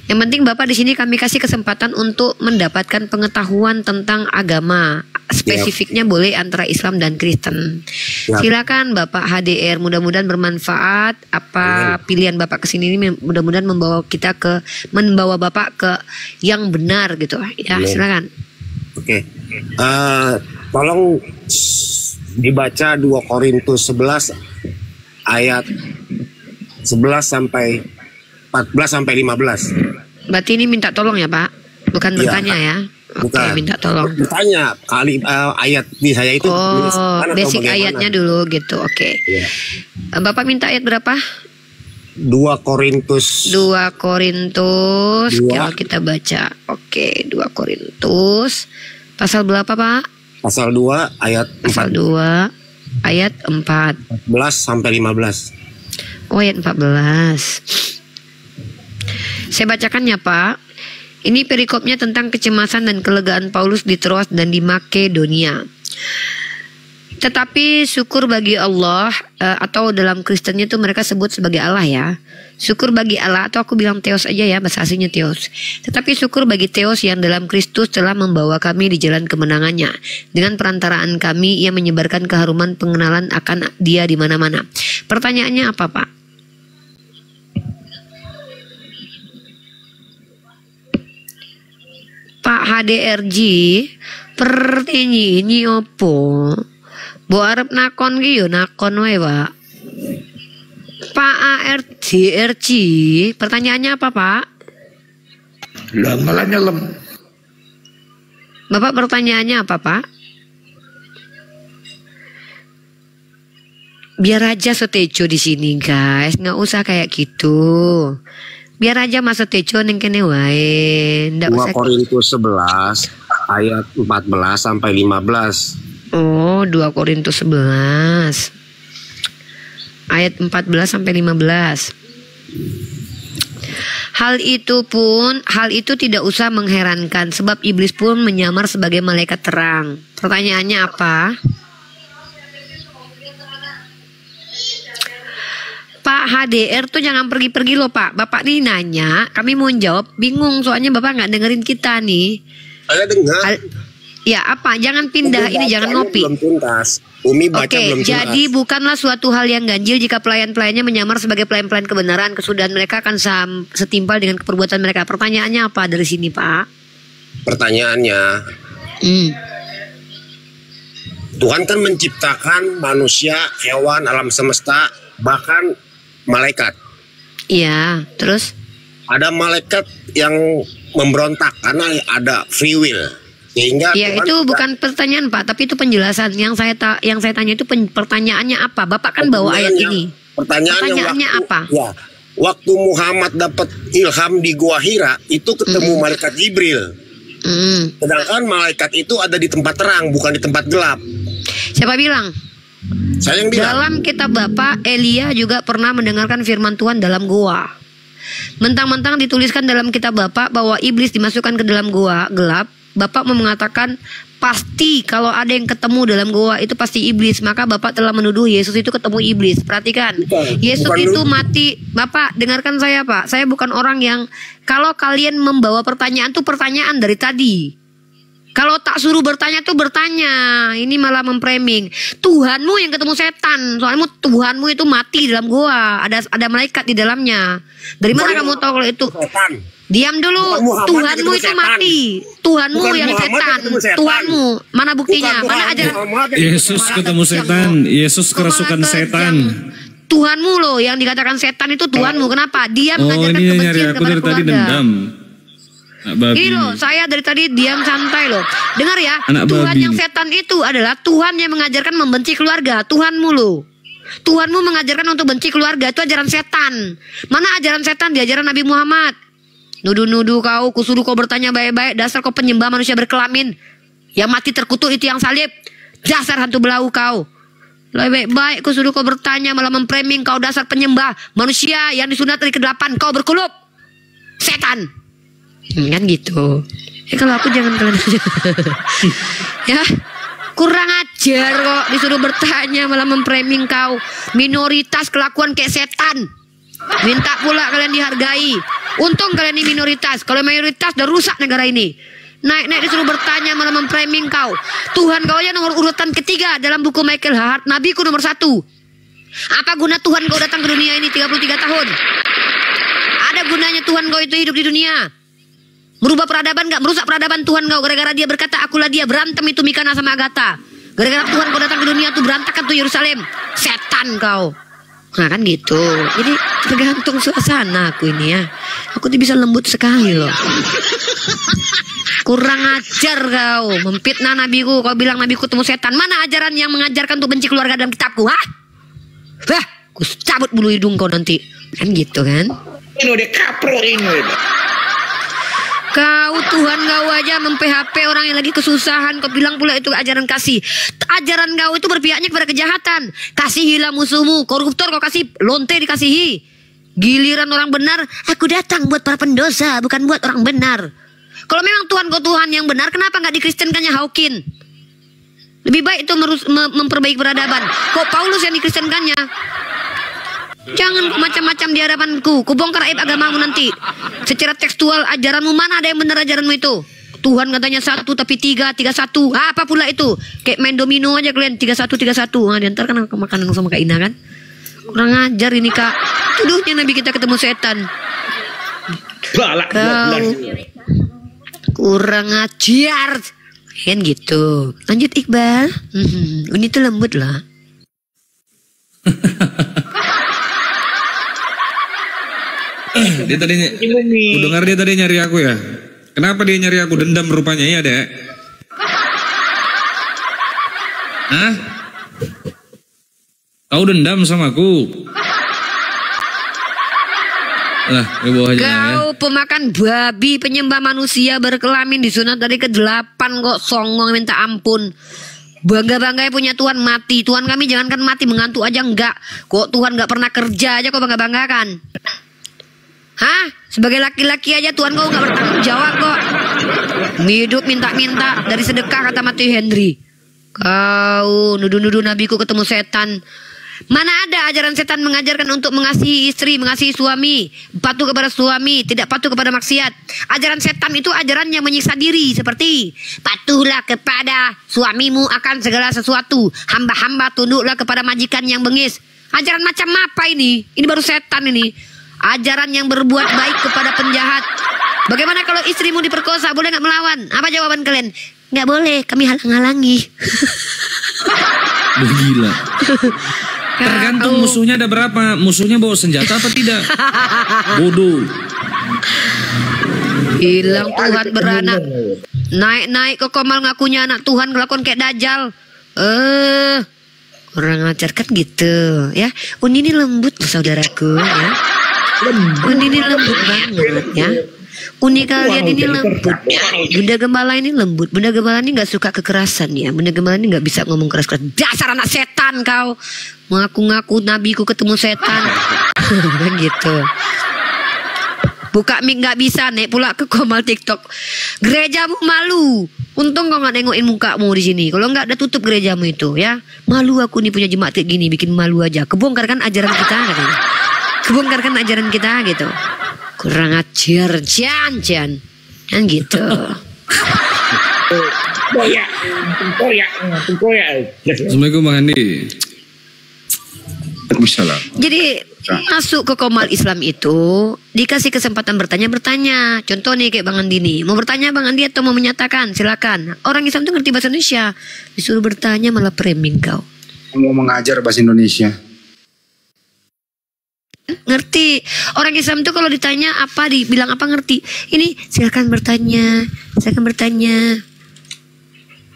Yang penting Bapak di sini kami kasih kesempatan untuk mendapatkan pengetahuan tentang agama. Spesifiknya boleh antara Islam dan Kristen. Silakan Bapak HDR, mudah-mudahan bermanfaat. Apa pilihan Bapak ke sini ini mudah-mudahan membawa Bapak ke yang benar gitu. Ya, silakan. Tolong dibaca 2 Korintus 11 ayat 11 sampai 14 sampai 15. Berarti ini minta tolong ya, Pak? Bukan bertanya ya? Oke, minta tolong. Bertanya kali ayat di saya itu. Basic ayatnya dulu gitu. Oke. Bapak minta ayat berapa? 2 Korintus. Kalau kita baca. Oke, 2 Korintus. Pasal berapa, Pak? Pasal 2 ayat 4. Pasal 2 ayat 4. 14 sampai 15. Oh, ayat 14. Saya bacakan ya, Pak. Ini perikopnya tentang kecemasan dan kelegaan Paulus di Troas dan di Makedonia. Tetapi syukur bagi Allah, atau dalam Kristennya itu mereka sebut sebagai Allah ya. Syukur bagi Allah, atau aku bilang Theos aja ya, bahasa aslinya Theos. Tetapi syukur bagi Theos yang dalam Kristus telah membawa kami di jalan kemenangannya. Dengan perantaraan kami, ia menyebarkan keharuman pengenalan akan dia di mana-mana. Pertanyaannya apa, Pak? Pak HDRG, pertanyaan opo? Bo arep nakon ki yo nakon wae, Pak. Pak ARDRG, pertanyaannya apa, Pak? Lah malah nyelem. Bapak pertanyaannya apa, Pak? Biar aja Sutejo di sini, guys. Nggak usah kayak gitu. Biar aja Mas Sutejo ning kene wae. 2 Korintus 11 ayat 14 sampai 15. Oh, 2 Korintus 11 ayat 14 sampai 15. Hal itu tidak usah mengherankan, sebab iblis pun menyamar sebagai malaikat terang. Pertanyaannya apa? Pak HDR tuh jangan pergi-pergi loh, Pak. Bapak nih nanya, kami mau jawab, bingung soalnya Bapak nggak dengerin kita nih. Saya dengar. Ya apa? Jangan pindah, ini jangan ngopi. Belum tuntas. Umi baca belum tuntas. Jadi bukanlah suatu hal yang ganjil jika pelayan-pelayannya menyamar sebagai pelayan-pelayan kebenaran. Kesudahan mereka akan setimpal dengan perbuatan mereka. Pertanyaannya apa dari sini, Pak? Pertanyaannya, Tuhan kan menciptakan manusia, hewan, alam semesta, bahkan malaikat. Iya, terus? Ada malaikat yang memberontak karena ada free will. Sehingga ya itu bukan pertanyaan, Pak, tapi itu penjelasan yang saya tanya itu pertanyaannya apa? Bapak kan bawa ayat ini. Pertanyaannya apa? Ya, waktu Muhammad dapat ilham di Gua Hira itu ketemu malaikat Jibril. Sedangkan malaikat itu ada di tempat terang, bukan di tempat gelap. Siapa bilang? Saya yang bilang. Dalam kitab Bapak, Elia juga pernah mendengarkan firman Tuhan dalam gua. Mentang-mentang dituliskan dalam kitab Bapak bahwa iblis dimasukkan ke dalam gua gelap, Bapak mau mengatakan pasti kalau ada yang ketemu dalam gua itu pasti iblis. Maka Bapak telah menuduh Yesus itu ketemu iblis. Perhatikan, Yesus itu mati. Bapak dengarkan saya, Pak. Saya bukan orang yang kalau kalian membawa pertanyaan tuh pertanyaan dari tadi. Kalau tak suruh bertanya tuh bertanya. Ini malah memframing. Tuhanmu yang ketemu setan. Soalnya Tuhanmu itu mati di dalam gua. Ada malaikat di dalamnya. Dari mana kamu tahu kalau itu? Diam dulu. Tuhanmu itu mati. Tuhanmu bukan yang setan. Tuhanmu. Mana buktinya? Mana ajaran? Yesus ketemu setan. Yesus kerasukan setan. Tuhanmu loh yang dikatakan setan itu Tuhanmu. Kenapa? Dia mengajarkan kebencian kepada keluarga. Dendam. Ini loh, saya dari tadi diam santai loh. Dengar ya, Tuhan yang setan itu adalah Tuhan yang mengajarkan membenci keluarga. Tuhanmu loh. Tuhanmu mengajarkan untuk benci keluarga. Itu ajaran setan. Mana ajaran setan? Di ajaran Nabi Muhammad. Nuduh-nuduh kau, kusuruh kau bertanya baik-baik. Dasar kau penyembah manusia berkelamin. Yang mati terkutuk itu yang salib. Dasar hantu belau kau. Lebih baik kusuruh kau bertanya malah memframing kau dasar penyembah manusia yang disunat dari ke-8. Kau berkulup. Setan. Kan gitu. Kalau aku jangan kalian aja. Ya. Kurang ajar kok disuruh bertanya malah memframing kau. Minoritas kelakuan kayak setan. Minta pula kalian dihargai. Untung kalian ini minoritas. Kalau mayoritas udah rusak negara ini. Naik-naik disuruh bertanya malah memframing kau. Tuhan kau aja nomor urutan ketiga dalam buku Michael Hart. Nabiku nomor 1. Apa guna Tuhan kau datang ke dunia ini 33 tahun? Ada gunanya Tuhan kau itu hidup di dunia? Merubah peradaban gak? Merusak peradaban Tuhan kau. Gara-gara dia berkata akulah dia. Berantem itu Mikana sama Agatha. Gara-gara Tuhan kau datang ke dunia tuh berantakan tuh Yerusalem. Setan kau. Nah kan gitu. Jadi tergantung suasana aku ini ya. Aku tuh bisa lembut sekali loh. Kurang ajar kau. Memfitnah nabiku. Kau bilang nabiku ketemu setan. Mana ajaran yang mengajarkan untuk benci keluarga dalam kitabku? Hah? Hah? Ku cabut bulu hidung kau nanti. Kan gitu kan? Ini udah kapro ini. Kau Tuhan kau aja mem-PHP orang yang lagi kesusahan. Kau bilang pula itu ajaran kasih. Ajaran kau itu berpihaknya kepada kejahatan. Kasihilah musuhmu. Koruptor kau kasih lonte dikasihi. Giliran orang benar, aku datang buat para pendosa, bukan buat orang benar. Kalau memang Tuhan kau Tuhan yang benar, kenapa nggak dikristenkannya Hawkin? Lebih baik itu memperbaiki peradaban. Kok Paulus yang dikristenkannya? Jangan kok macam-macam di hadapanku. Kubongkar aib agamamu nanti. Secara tekstual ajaranmu mana ada yang benar ajaranmu itu? Tuhan katanya 1 tapi 3, 31. Apa pula itu? Kayak main domino aja kalian 31, 31. Nah, diantar kan makanan sama Kak Ina kan? Kurang ajar ini Kak. Tuduhnya Nabi kita ketemu setan. Kau kurang ajar. Kan gitu. Lanjut Iqbal. Ini tuh lembut lah. Dia tadi aku dengar dia tadi nyari aku ya. Kenapa dia nyari aku? Dendam rupanya ya, Dek. Hah? Kau dendam sama aku? Lah, aja kau ya. Pemakan babi, penyembah manusia berkelamin disunat dari ke-8 kok songong minta ampun. Bangga-bangga punya Tuhan mati. Tuhan kami jangankan mati mengantuk aja enggak. Kok Tuhan enggak pernah kerja aja kok bangga-banggakan. Hah? Sebagai laki-laki aja Tuhan kau gak bertanggung jawab kok. Hidup minta-minta dari sedekah kata Matthew Henry. Kau nuduh-nuduh nabiku ketemu setan. Mana ada ajaran setan mengajarkan untuk mengasihi istri, mengasihi suami, patuh kepada suami, tidak patuh kepada maksiat. Ajaran setan itu ajaran yang menyiksa diri. Seperti patuhlah kepada suamimu akan segala sesuatu. Hamba-hamba tunduklah kepada majikan yang bengis. Ajaran macam apa ini? Ini baru setan ini. Ajaran yang berbuat baik kepada penjahat. Bagaimana kalau istrimu diperkosa? Boleh gak melawan? Apa jawaban kalian? Gak boleh, kami halang-halangi. Gila. Tergantung musuhnya ada berapa. Musuhnya bawa senjata apa tidak? Bodoh. Hilang Tuhan beranak. Naik-naik ke komal ngakunya anak Tuhan, ngelakuin kayak Dajjal. Kurang ajar kan gitu ya. Uni ini lembut saudaraku ya. Uni ini lembut banget ya. Uni kalian ini lembut. Bunda Gembala ini lembut. Bunda Gembala ini gak suka kekerasan ya. Bunda Gembala ini gak bisa ngomong keras-keras. Dasar anak setan kau. Ngaku-ngaku nabiku ketemu setan. Kan gitu. Buka mic gak bisa, naik pula ke komal TikTok. Gerejamu malu. Untung kau gak nengokin mukamu di sini. Kalau gak ada tutup gerejamu itu ya. Malu aku nih punya jemaat kayak gini, bikin malu aja. Kebongkarkan ajaran kita katanya. Kebongkarkan ajaran kita gitu. Kurang ajar, Jan. Kan gitu. Assalamualaikum Bang Andi. Waalaikumsalam. Jadi masuk ke Komal Islam itu dikasih kesempatan bertanya. Contoh nih kayak Bang Andi nih. Mau bertanya Bang Andi atau mau menyatakan? Silakan. Orang Islam tuh ngerti bahasa Indonesia. Disuruh bertanya malah framing kau. Mau mengajar bahasa Indonesia. Ngerti. Orang Islam tuh kalau ditanya apa, dibilang apa ngerti. Ini silakan bertanya. Silakan bertanya.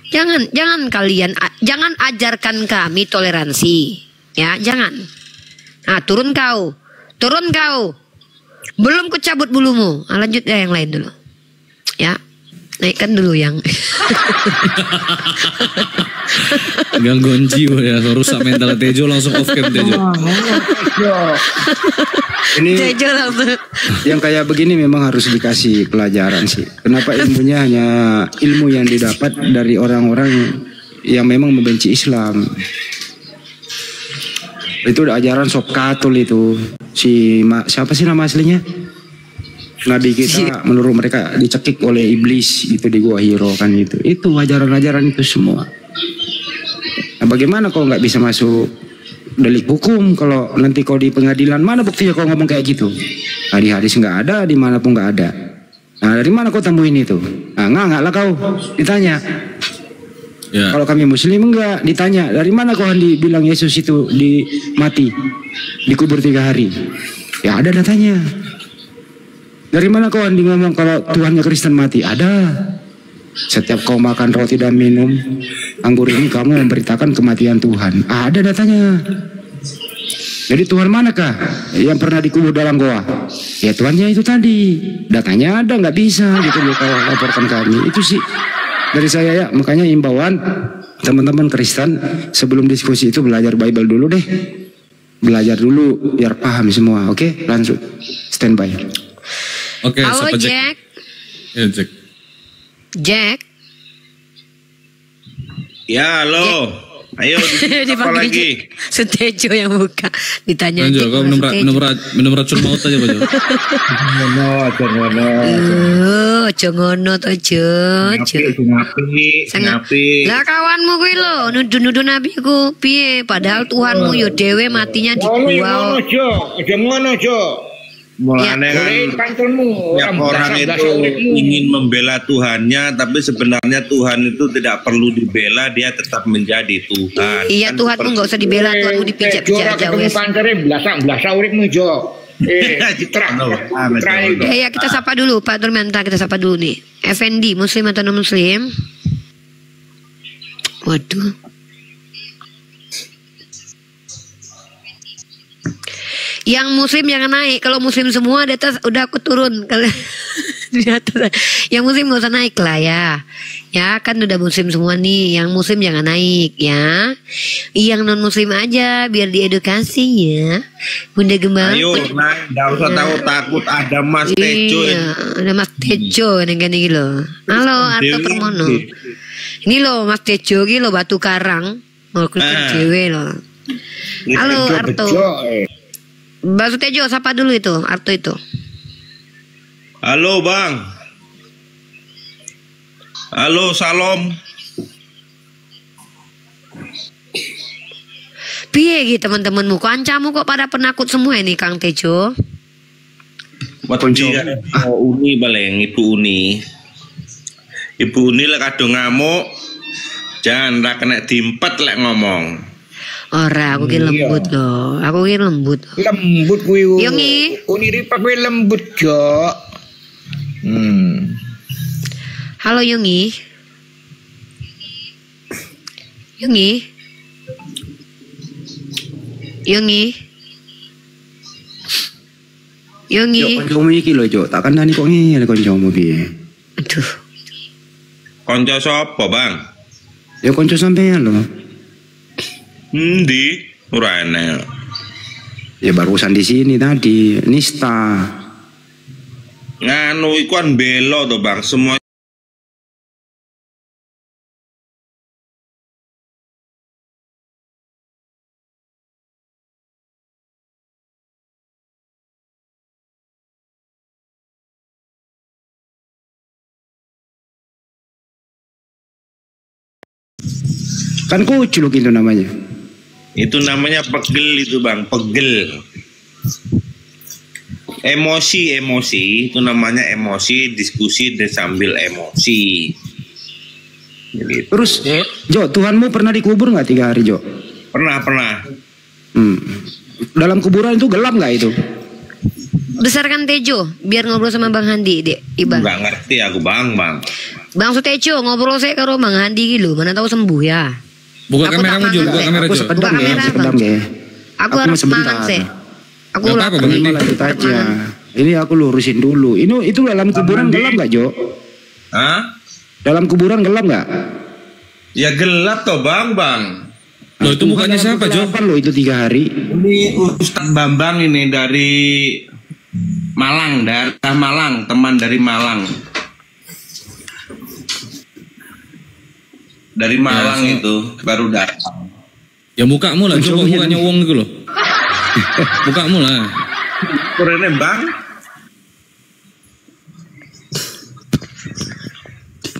Jangan kalian, jangan ajarkan kami toleransi. Ya, jangan. Nah, turun kau. Belum kucabut bulumu. Nah, lanjut ya yang lain dulu. Ya, naikkan dulu yang. Gangguan jiwa ya, rusak mental Tejo, langsung off cam Tejo. Ini Tejo langsung. yang kayak begini memang harus dikasih pelajaran sih. Kenapa ilmunya hanya ilmu yang didapat dari orang-orang yang memang membenci Islam. Itu ajaran sop katul itu. Siapa sih nama aslinya? Nabi kita menurut mereka dicekik oleh iblis itu di Gua Hiro kan itu. Itu ajaran-ajaran itu semua. Nah, bagaimana kau nggak bisa masuk delik hukum kalau nanti kau di pengadilan, mana buktinya kau ngomong kayak gitu? Nah, di hadis nggak ada, dimanapun nggak ada. Nah, dari mana kau temuin itu? Nah, nggak lah kau ditanya. Ya. Kalau kami Muslim enggak ditanya, dari mana kau bilang Yesus itu mati, dikubur 3 hari? Ya ada datanya. Dari mana kau ngomong kalau Tuhannya Kristen mati? Ada. Setiap kau makan roti dan minum anggur ini kamu memberitakan kematian Tuhan. Ada datanya. Jadi Tuhan manakah yang pernah dikubur dalam goa? Ya Tuhannya itu tadi. Datanya ada, nggak bisa gitu loh kalau laporkan kami. Itu sih dari saya ya. Makanya imbauan teman-teman Kristen sebelum diskusi itu belajar Bible dulu deh. Belajar dulu biar paham semua. Oke, lanjut. Standby. Oke, halo siapa Jack? Ya Jack. Ya, halo. Ayo, apa lagi? Sutejo yang buka. Ditanya Jack. Kau minum racun maut aja, Pak. Jongono to, Ngapi. Lah kawanmu kuwi lho, nuduh-nuduh nabi ku piye? Padahal Tuhanmu yo dhewe matinya dibuang. Aja ngono, Jo. Mulane kan tiap orang itu ingin membela Tuhannya, tapi sebenarnya Tuhan itu tidak perlu dibela, dia tetap menjadi Tuhan. Iya, kan Tuhanmu nggak usah dibela, Tuhanmu dipijak-pijak aja wes. Pancare blasa uripmu, Jo. Ya kita sapa dulu Pak Turmenta, kita sapa dulu nih. Effendi, Muslim atau non Muslim? Waduh. Yang Muslim jangan naik. Kalau Muslim semua di atas udah aku turun. Kalau di atas, yang Muslim gak usah naik lah ya. Ya kan udah Muslim semua nih. Yang Muslim jangan naik ya. Yang non Muslim aja biar diedukasi ya. Bunda Gembala. Ayo naik. Gak usah tahu takut ada Mas Tejo. Iya, ada Mas Tejo yang gini loh. Halo Arto Permono. Ini loh Mas Tejo ini loh Batu Karang. Mau Kristen Dewe loh. Halo Arto. Mbak Sutejo, sapa dulu itu, Arto itu. Halo Bang. Halo, salam. Piye gitu teman-temanmu, kancamu kok pada penakut semua ini Kang Tejo? Uni baleng, Ibu Uni. Ibu Uni lek kadung ngamuk, jangan ra kena diempet lek ngomong. Ora, aku ki lembut loh. Aku ki lembut. Lembut kuwi. Yongi. Uniripa kuwi lembut, Jo. Halo Yongi. Yongi. Yongi. Yongi. Jo, koncomu iki lho, Jo. Tak kandhani kok ngene koncomu piye. Aduh. Konco sapa, Bang? Ya konco sampean lho. Di ora enak. Ya barusan di sini tadi Nista. Nganu iku kan belo to Bang, semua kan kuculuk itu namanya. Itu namanya pegel itu Bang, pegel. Emosi itu namanya emosi, diskusi dan sambil emosi. Jadi, terus Jo, Tuhanmu pernah dikubur nggak 3 hari Jo? Pernah. Dalam kuburan itu gelap nggak itu? Besarkan Tejo biar ngobrol sama Bang Handi, Dek. Iba. Nggak ngerti aku Bang. Bang Sutejo ngobrol saya karo Bang Handi gitu, mana tahu sembuh ya. Buka kameramu Jo, buka kamera Jo. Buka kamera ya. Aku harus mangan sih. Aku lapar malah itu aja. Ini aku lurusin dulu. Itu dalam kuburan gelap nggak Jo? Hah? Dalam kuburan gelap nggak? Ya gelap toh Bang. Loh itu mukanya siapa Jo? Lo itu 3 hari. Ini Ustadz Bambang ini dari Malang, daerah Malang, teman dari Malang. Dari Malang ya, itu baru datang. Ya mukamu lah, coba mukanya uang gitu loh. Mukamu lah. Kurene Bang.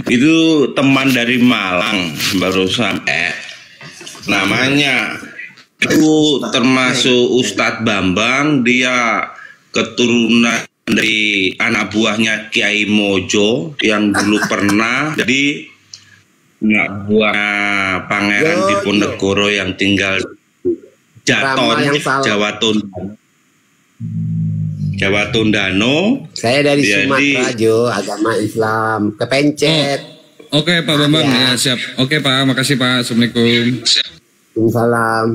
Itu teman dari Malang baru sampai. Namanya itu termasuk Ustadz Bambang, dia keturunan dari anak buahnya Kiai Mojo yang dulu pernah jadi anak buah Pangeran Diponegoro yang tinggal Jaton, Jawa Tondano. Saya dari Sumatera Jo, agama Islam, kepencet. Oke Pak Bambang ya siap. Oke Pak, makasih Pak. Assalamualaikum. Waalaikumsalam.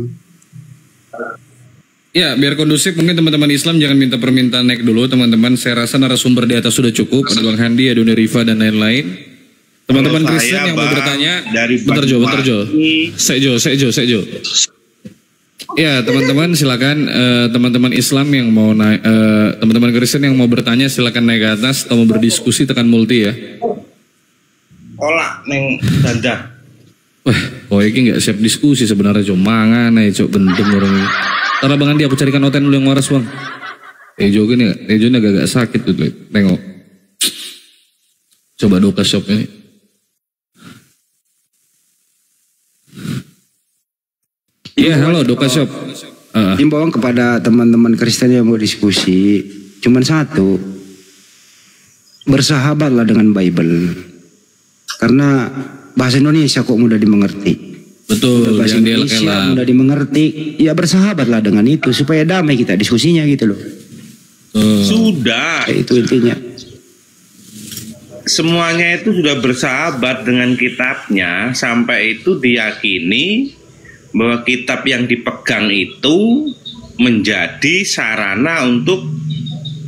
Ya, biar kondusif mungkin teman-teman Islam jangan minta permintaan naik dulu teman-teman. Saya rasa narasumber di atas sudah cukup. Ada Bang Handi, ada Dona Rifa dan lain-lain. Teman-teman Kristen yang mau bertanya, bentar Jo. Saya Jo. Ya, teman-teman silakan teman-teman Islam yang mau naik, teman-teman Kristen yang mau bertanya silakan naik ke atas atau mau berdiskusi tekan multi ya. Kolak neng dandan. Wah, ini nggak siap diskusi sebenarnya Jo. Mangan aja Jo, bendem orang ini. Tara Bang Andi, aku carikan oten dulu yang waras Bang. Tejo ini agak sakit tuh, tengok. Coba Doka Shop ini. Iya, halo Doka Shop. Himbauan kepada teman-teman Kristen yang mau diskusi, cuman satu, bersahabatlah dengan Bible, karena bahasa Indonesia kok mudah dimengerti. Betul, bahasa Indonesia mudah dimengerti, ya bersahabatlah dengan itu supaya damai kita diskusinya gitu loh. Sudah. Itu intinya. Semuanya itu sudah bersahabat dengan kitabnya sampai itu diyakini bahwa kitab yang dipegang itu menjadi sarana untuk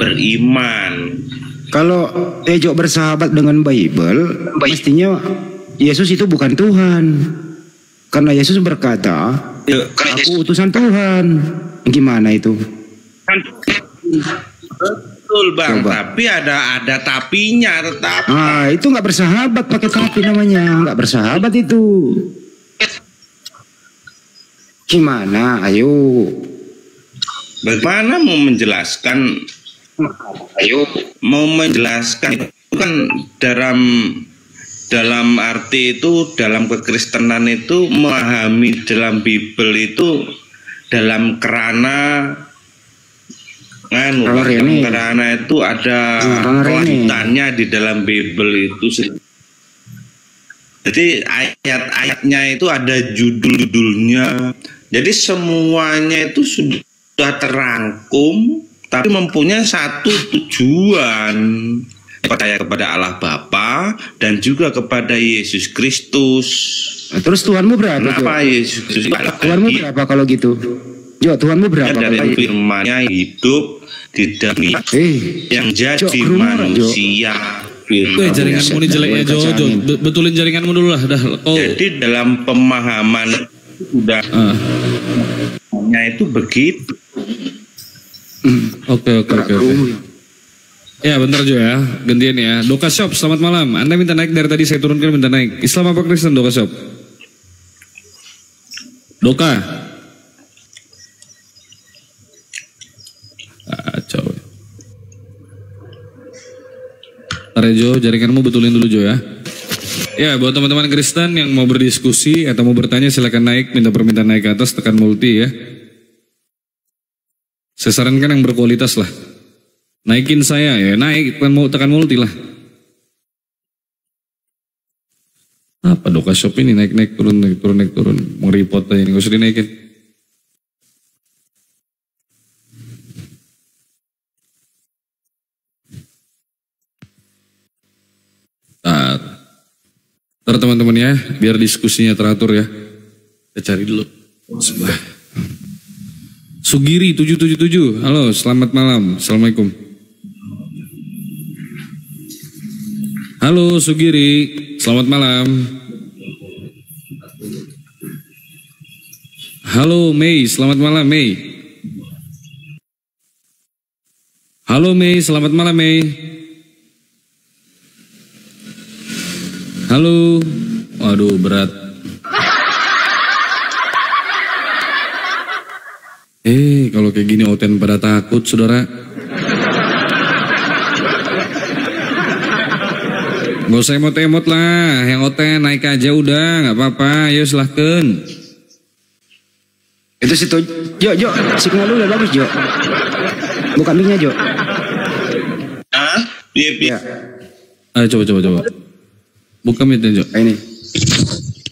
beriman. Kalau Tejo bersahabat dengan Bible, mestinya Yesus itu bukan Tuhan. Karena Yesus berkata, aku utusan Tuhan. Gimana itu? Betul Bang, tapi ada tapinya tetap. Ah, itu nggak bersahabat pakai tapi namanya, nggak bersahabat itu. Gimana? Ayo. Bagaimana mau menjelaskan? Mau menjelaskan itu kan dalam arti itu, dalam kekristenan itu memahami dalam Bible itu dalam kerana kerana itu ada kelanjutannya di dalam Bible itu. Jadi ayat-ayatnya itu ada judul-judulnya. Jadi semuanya itu sudah terangkum tapi mempunyai satu tujuan. Percaya kepada Allah Bapa dan juga kepada Yesus Kristus. Nah, terus Tuhanmu berapa? Kenapa Yesus Kristus? Tuhanmu berapa kalau gitu? Jo, Tuhanmu berapa? Dari firman-Nya hidup di dalam yang jadi manusia. Jaringanmu ini jeleknya Jo. Betulin jaringanmu dulu lah. Jadi dalam pemahaman sudah itu begitu. Oke. Ya bentar Jo ya, gantian ya. Doka Shop, selamat malam. Anda minta naik dari tadi, saya turunkan minta naik. Islam apa Kristen Doka Shop? Doka. Kacau. Ntar Jo, jaringanmu betulin dulu Jo ya. Ya, buat teman-teman Kristen yang mau berdiskusi atau mau bertanya silakan naik, minta permintaan naik ke atas, tekan multi ya. Saya sarankan yang berkualitas lah. Naikin saya ya, naik, tekan multi lah. Apa Doka Shop ini naik turun. Mau report aja, nggak usah dinaikin. Ntar teman-teman ya, biar diskusinya teratur ya. Kita cari dulu. Sebelah. Sugiri 777, halo selamat malam, assalamualaikum. Halo Sugiri, selamat malam. Halo Mei, selamat malam Mei. Halo Mei, selamat malam Mei. Halo, waduh berat. Kalau kayak gini Oten pada takut saudara. Gak usah emot-emot lah, yang Oten naik aja udah, nggak apa-apa, ayo silahkan. Itu situ, Jo, signal lu udah bagus Jo. Buka mic-nya Jo. Iya. Ayo coba. Buka mic-nya Jo. Ini.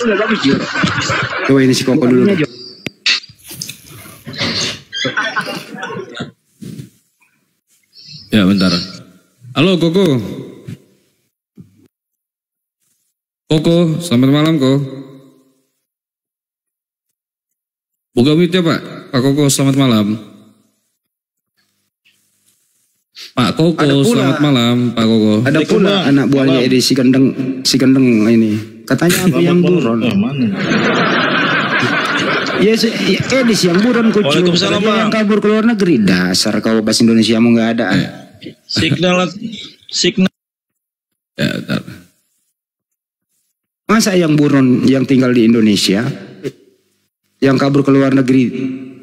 Udah bagus Jo. Coba ini si Koko dulu. Ya bentar. Halo Koko. Koko, selamat malam Koko. Buka mic-nya Pak Koko, selamat malam. Pak Koko, selamat malam Pak Koko. Ada pula anak buahnya Edi si gendeng ini. Katanya aku yang buron. Yes, Edi yang buron kucing. Yang kabur ke luar negeri. Dasar kau bahasa Indonesia mau nggak ada. Signal. Ya, bentar. Masa yang buron yang tinggal di Indonesia, yang kabur ke luar negeri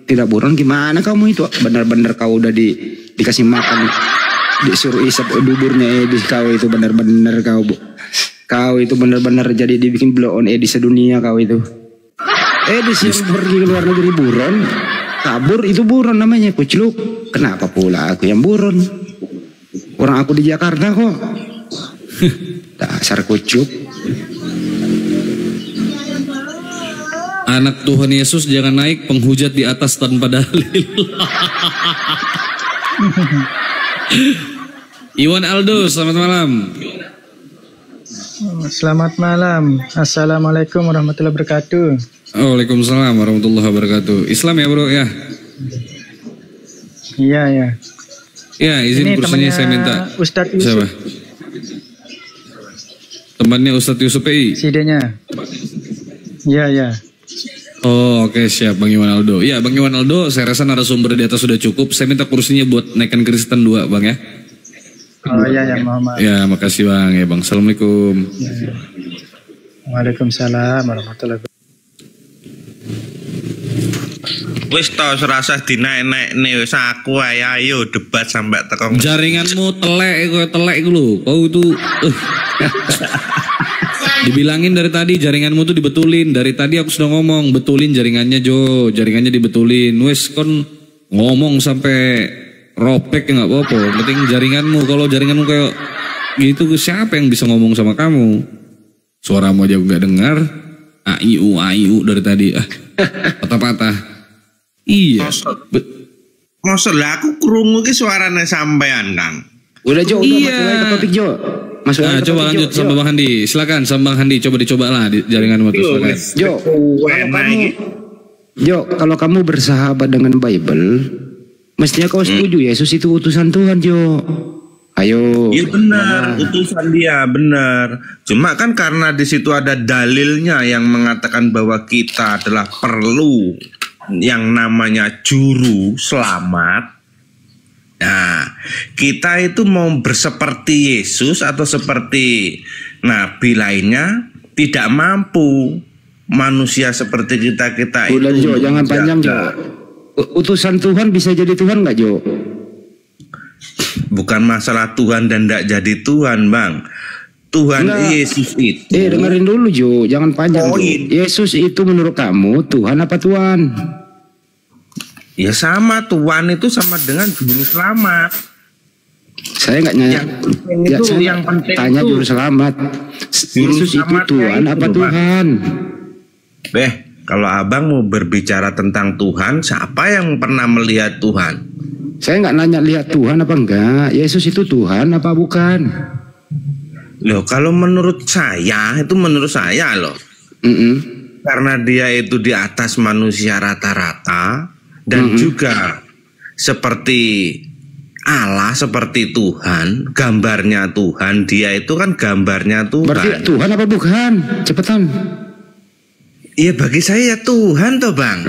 tidak buron, gimana kamu itu? Benar-benar kau udah dikasih makan, disuruh isap buburnya Edi, kau itu benar-benar kau itu benar-benar jadi dibikin blow on Edi sedunia kau itu. Edi yang pergi ke luar negeri buron, kabur itu buron namanya kucluk. Kenapa pula aku yang buron? Orang aku di Jakarta kok. Dasar kucluk. Anak Tuhan Yesus jangan naik penghujat di atas tanpa dalil. Iwan Aldo, selamat malam. Selamat malam. Assalamualaikum warahmatullahi wabarakatuh. Waalaikumsalam warahmatullahi wabarakatuh. Islam ya bro ya? Iya ya. Ya izin kursinya saya minta. Ustadz Yusuf. Siapa? Temannya Ustadz Yusuf PI? Sidenya. Iya. Oh oke, siap Bang Iwan Aldo. Ya Bang Iwan Aldo, saya rasa narasumber di atas sudah cukup. Saya minta kursinya buat naikkan Kristen 2 Bang ya. Oh iya Muhammad. Ya makasih Bang ya Bang. Assalamualaikum. Ya. Waalaikumsalam warahmatullahi wabarakatuh. Wis tau serasa dinaik-naik nih wis aku ayo debat sampai tekan. Jaringanmu telek iku lho. Kau itu dibilangin dari tadi jaringanmu tuh dibetulin. Dari tadi aku sudah ngomong betulin jaringannya Jo, jaringannya dibetulin. Wes kon ngomong sampai robek ya nggak apa-apa. Penting jaringanmu. Kalau jaringanmu kayak gitu siapa yang bisa ngomong sama kamu? Suaramu aja nggak dengar. Aiu dari tadi patah-patah. Iya. Maksud lah aku krungu ki suarane sampean Kang. Udah Jo, udah masuk lagi ke topik Jo. Masuk Nah, coba lanjut sama Bang Handi. Silakan sama Bang Handi, coba lah di jaringan waktu silakan. Kalau kamu bersahabat dengan Bible, mestinya kau setuju Yesus itu utusan Tuhan, Jo. Ayo. Iya benar, utusan dia benar. Cuma kan karena di situ ada dalilnya yang mengatakan bahwa kita adalah perlu yang namanya juru selamat. Nah, kita itu mau berseperti Yesus atau seperti nabi lainnya tidak mampu. Manusia seperti kita udah, itu. Jo, jangan panjang Jo. Utusan Tuhan bisa jadi Tuhan nggak Jo? Bukan masalah Tuhan dan tidak jadi Tuhan Bang. Tuhan Yesus itu. Dengerin dulu Jo, jangan panjang. Yesus itu menurut kamu Tuhan apa Tuhan? Ya sama, Tuhan itu sama dengan juru selamat. Saya nggak nanya. Yang penting tanya juru selamat. Yesus itu Tuhan apa Tuhan? Kalau abang mau berbicara tentang Tuhan, siapa yang pernah melihat Tuhan? Saya nggak nanya lihat Tuhan apa enggak. Yesus itu Tuhan apa bukan? Loh, kalau menurut saya loh. Karena dia itu di atas manusia rata-rata dan juga seperti Allah, seperti Tuhan, gambarnya Tuhan, dia itu kan gambarnya Tuhan. Berarti Tuhan apa bukan? Cepetan. Iya, bagi saya ya Tuhan toh Bang.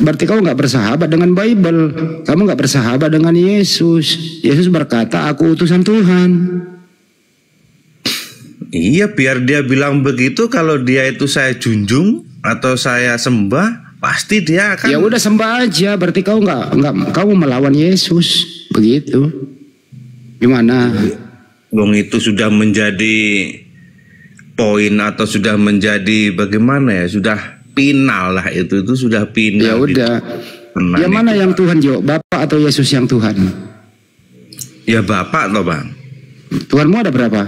Berarti kau nggak bersahabat dengan Bible. Kamu nggak bersahabat dengan Yesus. Yesus berkata, aku utusan Tuhan. Iya, biar dia bilang begitu, kalau dia itu saya junjung atau saya sembah, pasti dia akan. Ya udah sembah aja, berarti kau nggak kamu melawan Yesus, begitu. Gimana? Wong itu sudah menjadi poin atau sudah menjadi bagaimana ya? Sudah final lah itu sudah final. Ya udah. Yang mana yang Tuhan Jo? Bapak atau Yesus yang Tuhan? Ya Bapak toh Bang. Tuhanmu ada berapa?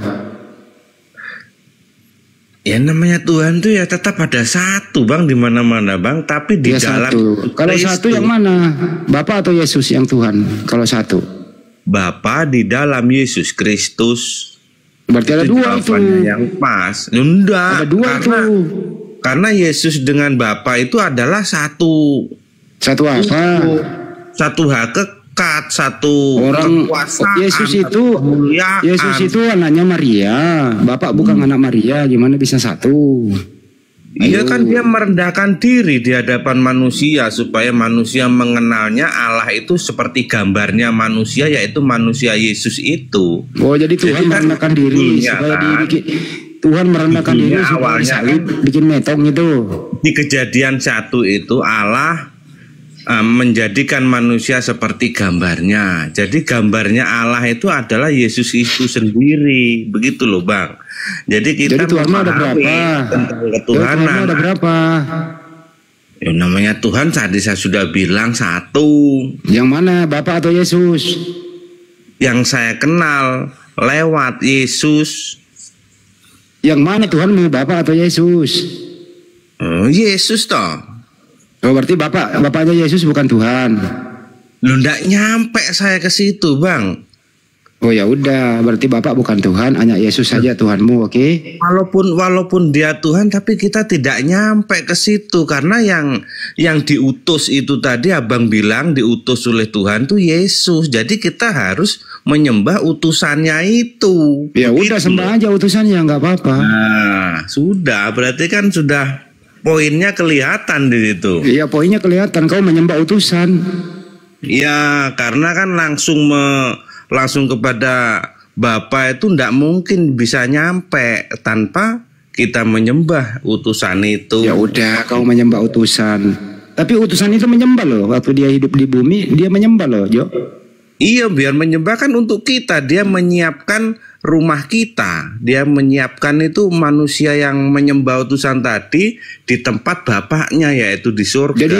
Ya namanya Tuhan tuh ya tetap ada satu Bang di mana-mana Bang, tapi di dalam satu. Kalau satu yang mana? Bapak atau Yesus yang Tuhan? Kalau satu. Bapa di dalam Yesus Kristus. Berarti ada dua itu. Yang pas. Enggak. Ada dua karena Yesus dengan Bapa itu adalah satu. Satu apa? Satu hakikat, satu orang kekuasaan. Yesus itu anaknya Maria. Bapak bukan anak Maria. Gimana bisa satu? Iya kan dia merendahkan diri di hadapan manusia supaya manusia mengenalnya Allah itu seperti gambarnya manusia, yaitu manusia Yesus itu. Oh, jadi Tuhan merendahkan diri supaya Tuhan merendahkan diri supaya salib bikin metong itu. Di Kejadian 1 itu Allah menjadikan manusia seperti gambarnya. Jadi gambarnya Allah itu adalah Yesus itu sendiri, begitu loh Bang. Jadi Tuhanmu ada berapa? Ketuhanan ada berapa? Ya namanya Tuhan tadi saya sudah bilang satu. Yang mana, Bapak atau Yesus? Yang saya kenal lewat Yesus. Yang mana Tuhanmu, Bapak atau Yesus? Oh, Yesus toh. Oh, berarti bapaknya Yesus bukan Tuhan. Lu ndak nyampe saya ke situ, Bang. Oh ya udah, berarti Bapak bukan Tuhan, hanya Yesus saja Tuhanmu, oke? Walaupun dia Tuhan, tapi kita tidak nyampe ke situ karena yang diutus itu tadi Abang bilang diutus oleh Tuhan tuh Yesus. Jadi kita harus menyembah utusannya itu. Ya udah sembah aja utusannya, nggak apa-apa. Nah, sudah, berarti kan sudah poinnya kelihatan di situ. Iya, poinnya kelihatan. Kau menyembah utusan. Iya, karena kan langsung kepada Bapa itu ndak mungkin bisa nyampe tanpa kita menyembah utusan itu. Ya udah, kau menyembah utusan. Tapi utusan itu menyembah loh. Waktu dia hidup di bumi, dia menyembah loh, Jo. Iya, biar menyembah kan untuk kita. Dia menyiapkan rumah kita. Dia menyiapkan itu manusia yang menyembah utusan tadi di tempat Bapaknya, yaitu di surga. Jadi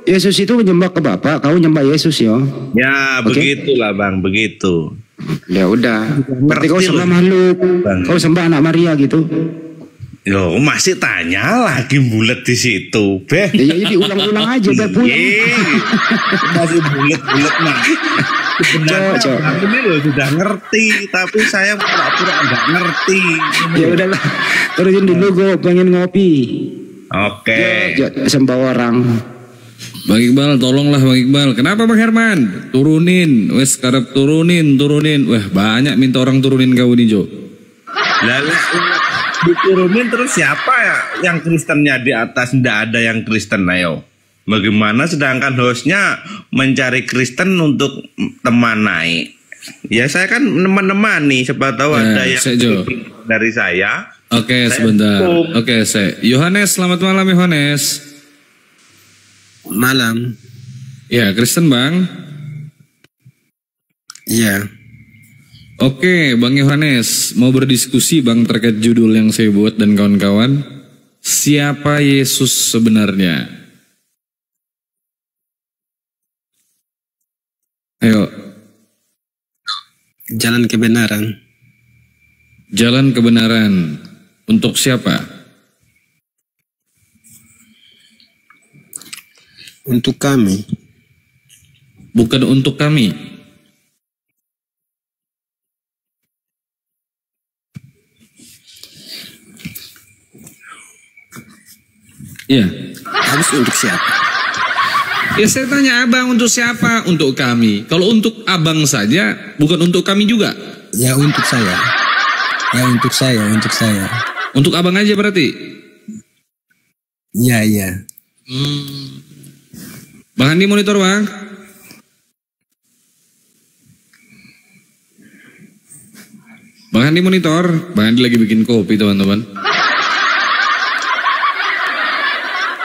Yesus itu menyembah ke Bapa, kau nyembah Yesus ya. Ya, begitulah Bang, begitu. Ya udah. Berarti kau sembah makhluk. Kau sembah anak Maria gitu. Yo, masih tanya lagi bulet di situ, Beh. Ya jadi ulang-ulang aja biar pulang. Masih bulet-bulet nah. Sebenarnya ini loh sudah ngerti, tapi saya pura-pura nggak ngerti. Ya udahlah, terusin dulu, gue pengen ngopi. Oke. Sembah orang. Bang Iqbal, tolonglah Bang Iqbal. Kenapa Bang Herman? Turunin, wes karep turunin. Wah, banyak minta orang turunin kau nih, Jo. Lalu diturunin terus siapa ya yang Kristennya di atas? Nggak ada yang Kristen, ayo. Bagaimana sedangkan hostnya mencari Kristen untuk teman naik? Ya saya kan menemani, siapa tahu ada yang dari saya. Oke, sebentar. Oke, Yohanes, selamat malam Yohanes. Malam. Ya, Kristen Bang. Iya. Oke, Bang Yohanes, mau berdiskusi Bang terkait judul yang saya buat dan kawan-kawan. Siapa Yesus sebenarnya? Ayo. Jalan kebenaran. Jalan kebenaran. Untuk siapa? Untuk kami. Bukan untuk kami. Ya. Harus untuk siapa? Ya saya tanya abang untuk siapa? Untuk kami. Kalau untuk abang saja, bukan untuk kami juga. Ya untuk saya. Ya untuk saya, untuk saya. Untuk abang aja berarti? Iya, iya. Bang Andi monitor bang. Bang Andi monitor. Bang Andi lagi bikin kopi teman-teman.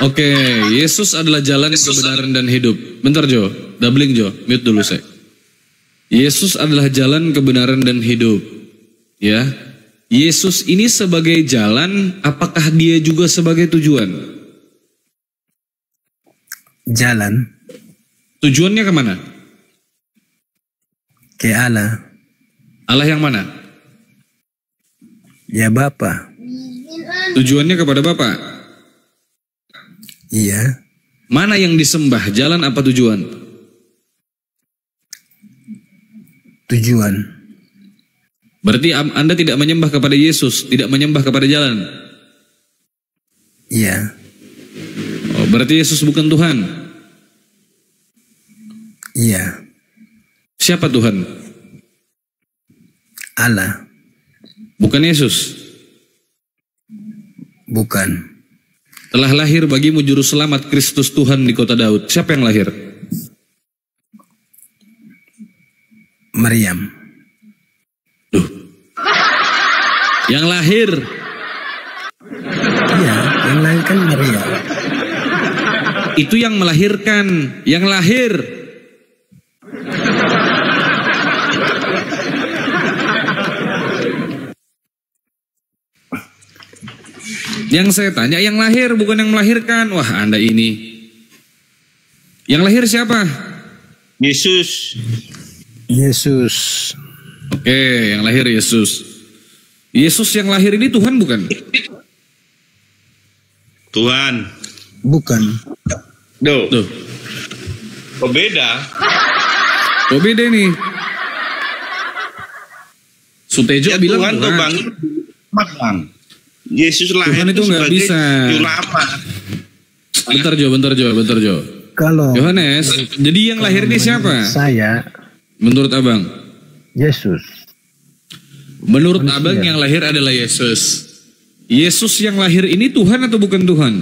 Oke, Yesus adalah jalan kebenaran dan hidup. Bentar Jo, doubling Jo, mute dulu saya. Yesus adalah jalan kebenaran dan hidup. Ya, Yesus ini sebagai jalan, apakah dia juga sebagai tujuan? Jalan. Tujuannya kemana? Ke Allah. Allah yang mana? Ya Bapa. Tujuannya kepada Bapa? Iya. Mana yang disembah? Jalan apa tujuan? Tujuan. Berarti Anda tidak menyembah kepada Yesus, tidak menyembah kepada jalan? Iya. Oh, berarti Yesus bukan Tuhan? Iya. Siapa Tuhan? Allah. Bukan Yesus? Bukan. Telah lahir bagimu juru selamat Kristus Tuhan di kota Daud. Siapa yang lahir? Maryam. Duh. Yang lahir? Iya, yang lahir kan Maryam. Itu yang melahirkan, yang lahir. Yang saya tanya yang lahir bukan yang melahirkan. Wah Anda ini. Yang lahir siapa? Yesus. Yesus. Oke, yang lahir Yesus. Yesus yang lahir ini Tuhan bukan? Tuhan. Bukan. Tuh. Kok beda? Kok beda nih? Sutejo Ya, bilang Tuhan. Tuh bang. Yesus lahir Tuhan itu nggak bisa. Ulama. Bentar Jo. Kalau Yohanes, jadi yang lahir ini siapa? Saya. Menurut abang? Yesus. Menurut abang yang lahir adalah Yesus. Yesus yang lahir ini Tuhan atau bukan Tuhan?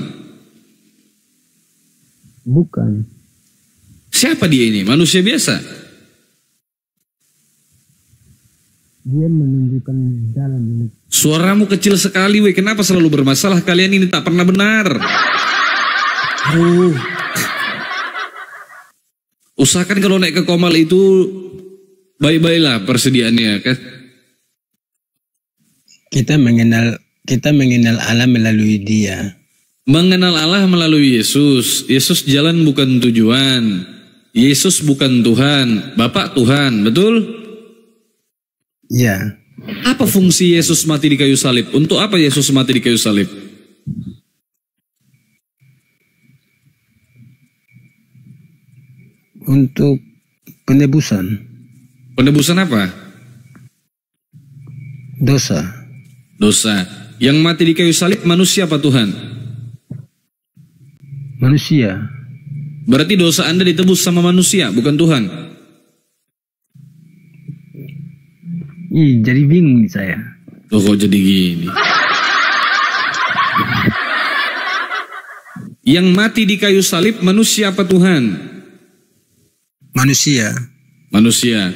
Bukan. Siapa dia ini? Manusia biasa? Dia menunjukkan jalan. Suaramu kecil sekali, weh. Kenapa selalu bermasalah? Kalian ini tak pernah benar. Usahakan kalau naik ke Komal itu baik-baiklah persediaannya, kan? Kita mengenal Allah melalui Dia. Mengenal Allah melalui Yesus. Yesus jalan bukan tujuan. Yesus bukan Tuhan. Bapak Tuhan, betul? Ya. Apa fungsi Yesus mati di kayu salib? Untuk apa Yesus mati di kayu salib? Untuk penebusan. Penebusan apa? Dosa. Dosa. Yang mati di kayu salib manusia apa Tuhan? Manusia. Berarti dosa Anda ditebus sama manusia, bukan Tuhan? Jadi bingung nih saya. Loh kok jadi gini? Yang mati di kayu salib manusia apa Tuhan? Manusia. Manusia.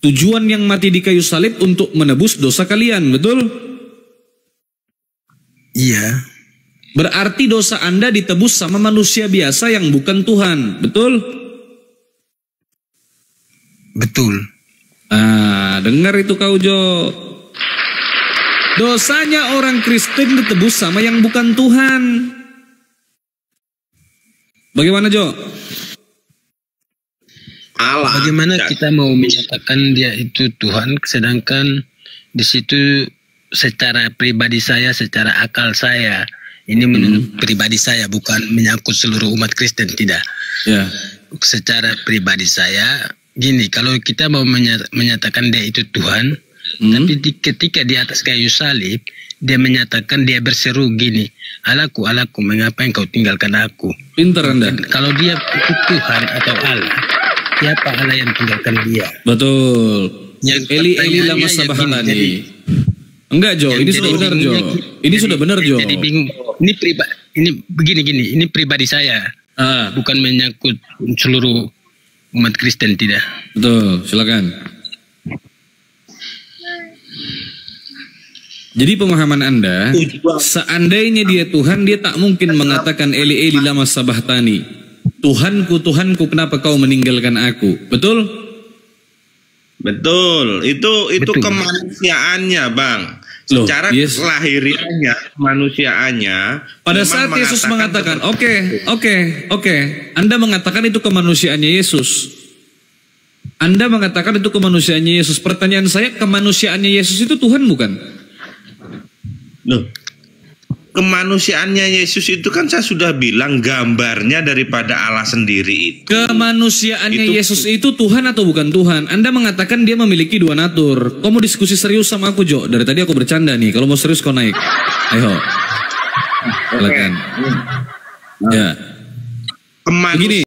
Tujuan yang mati di kayu salib untuk menebus dosa kalian, betul? Iya. Berarti dosa Anda ditebus sama manusia biasa yang bukan Tuhan, betul? Betul. Dengar itu kau Jo. Dosanya orang Kristen ditebus sama yang bukan Tuhan. Bagaimana Jo? Bagaimana kita mau menyatakan dia itu Tuhan, sedangkan di situ secara pribadi saya, secara akal saya, ini menurut pribadi saya, bukan menyangkut seluruh umat Kristen, tidak. Ya. Secara pribadi saya, gini, kalau kita mau menyatakan dia itu Tuhan, tapi ketika di atas kayu salib, dia menyatakan, dia berseru gini, Allahku, Allahku, mengapa engkau tinggalkan aku? Pintar Anda. Kalau dia itu Tuhan atau Allah, siapa Allah yang tinggalkan dia? Betul. Eli lama sabachthani. Enggak Jo, ini sudah benar Jo. Ini sudah benar Jo. Jadi bingung. Ini begini, ini pribadi saya. Bukan menyangkut seluruh umat Kristen, tidak. Betul, silakan. Jadi pemahaman Anda, seandainya dia Tuhan, dia tak mungkin mengatakan Eli lama sabachthani. Tuhanku, Tuhanku, kenapa kau meninggalkan aku? Betul? Betul. Itu kemanusiaannya, Bang. Secara lahiriahnya, kemanusiaannya. Pada saat Yesus mengatakan, oke, Anda mengatakan itu kemanusiaannya Yesus. Anda mengatakan itu kemanusiaannya Yesus. Pertanyaan saya, kemanusiaannya Yesus itu Tuhan bukan? Loh, kemanusiaannya Yesus itu kan saya sudah bilang gambarnya daripada Allah sendiri itu. Kemanusiaannya Yesus itu Tuhan atau bukan Tuhan? Anda mengatakan dia memiliki dua natur. Kau mau diskusi serius sama aku Jo? Dari tadi aku bercanda nih. Kalau mau serius kau naik. Ayo. Silakan. Ya. Begini.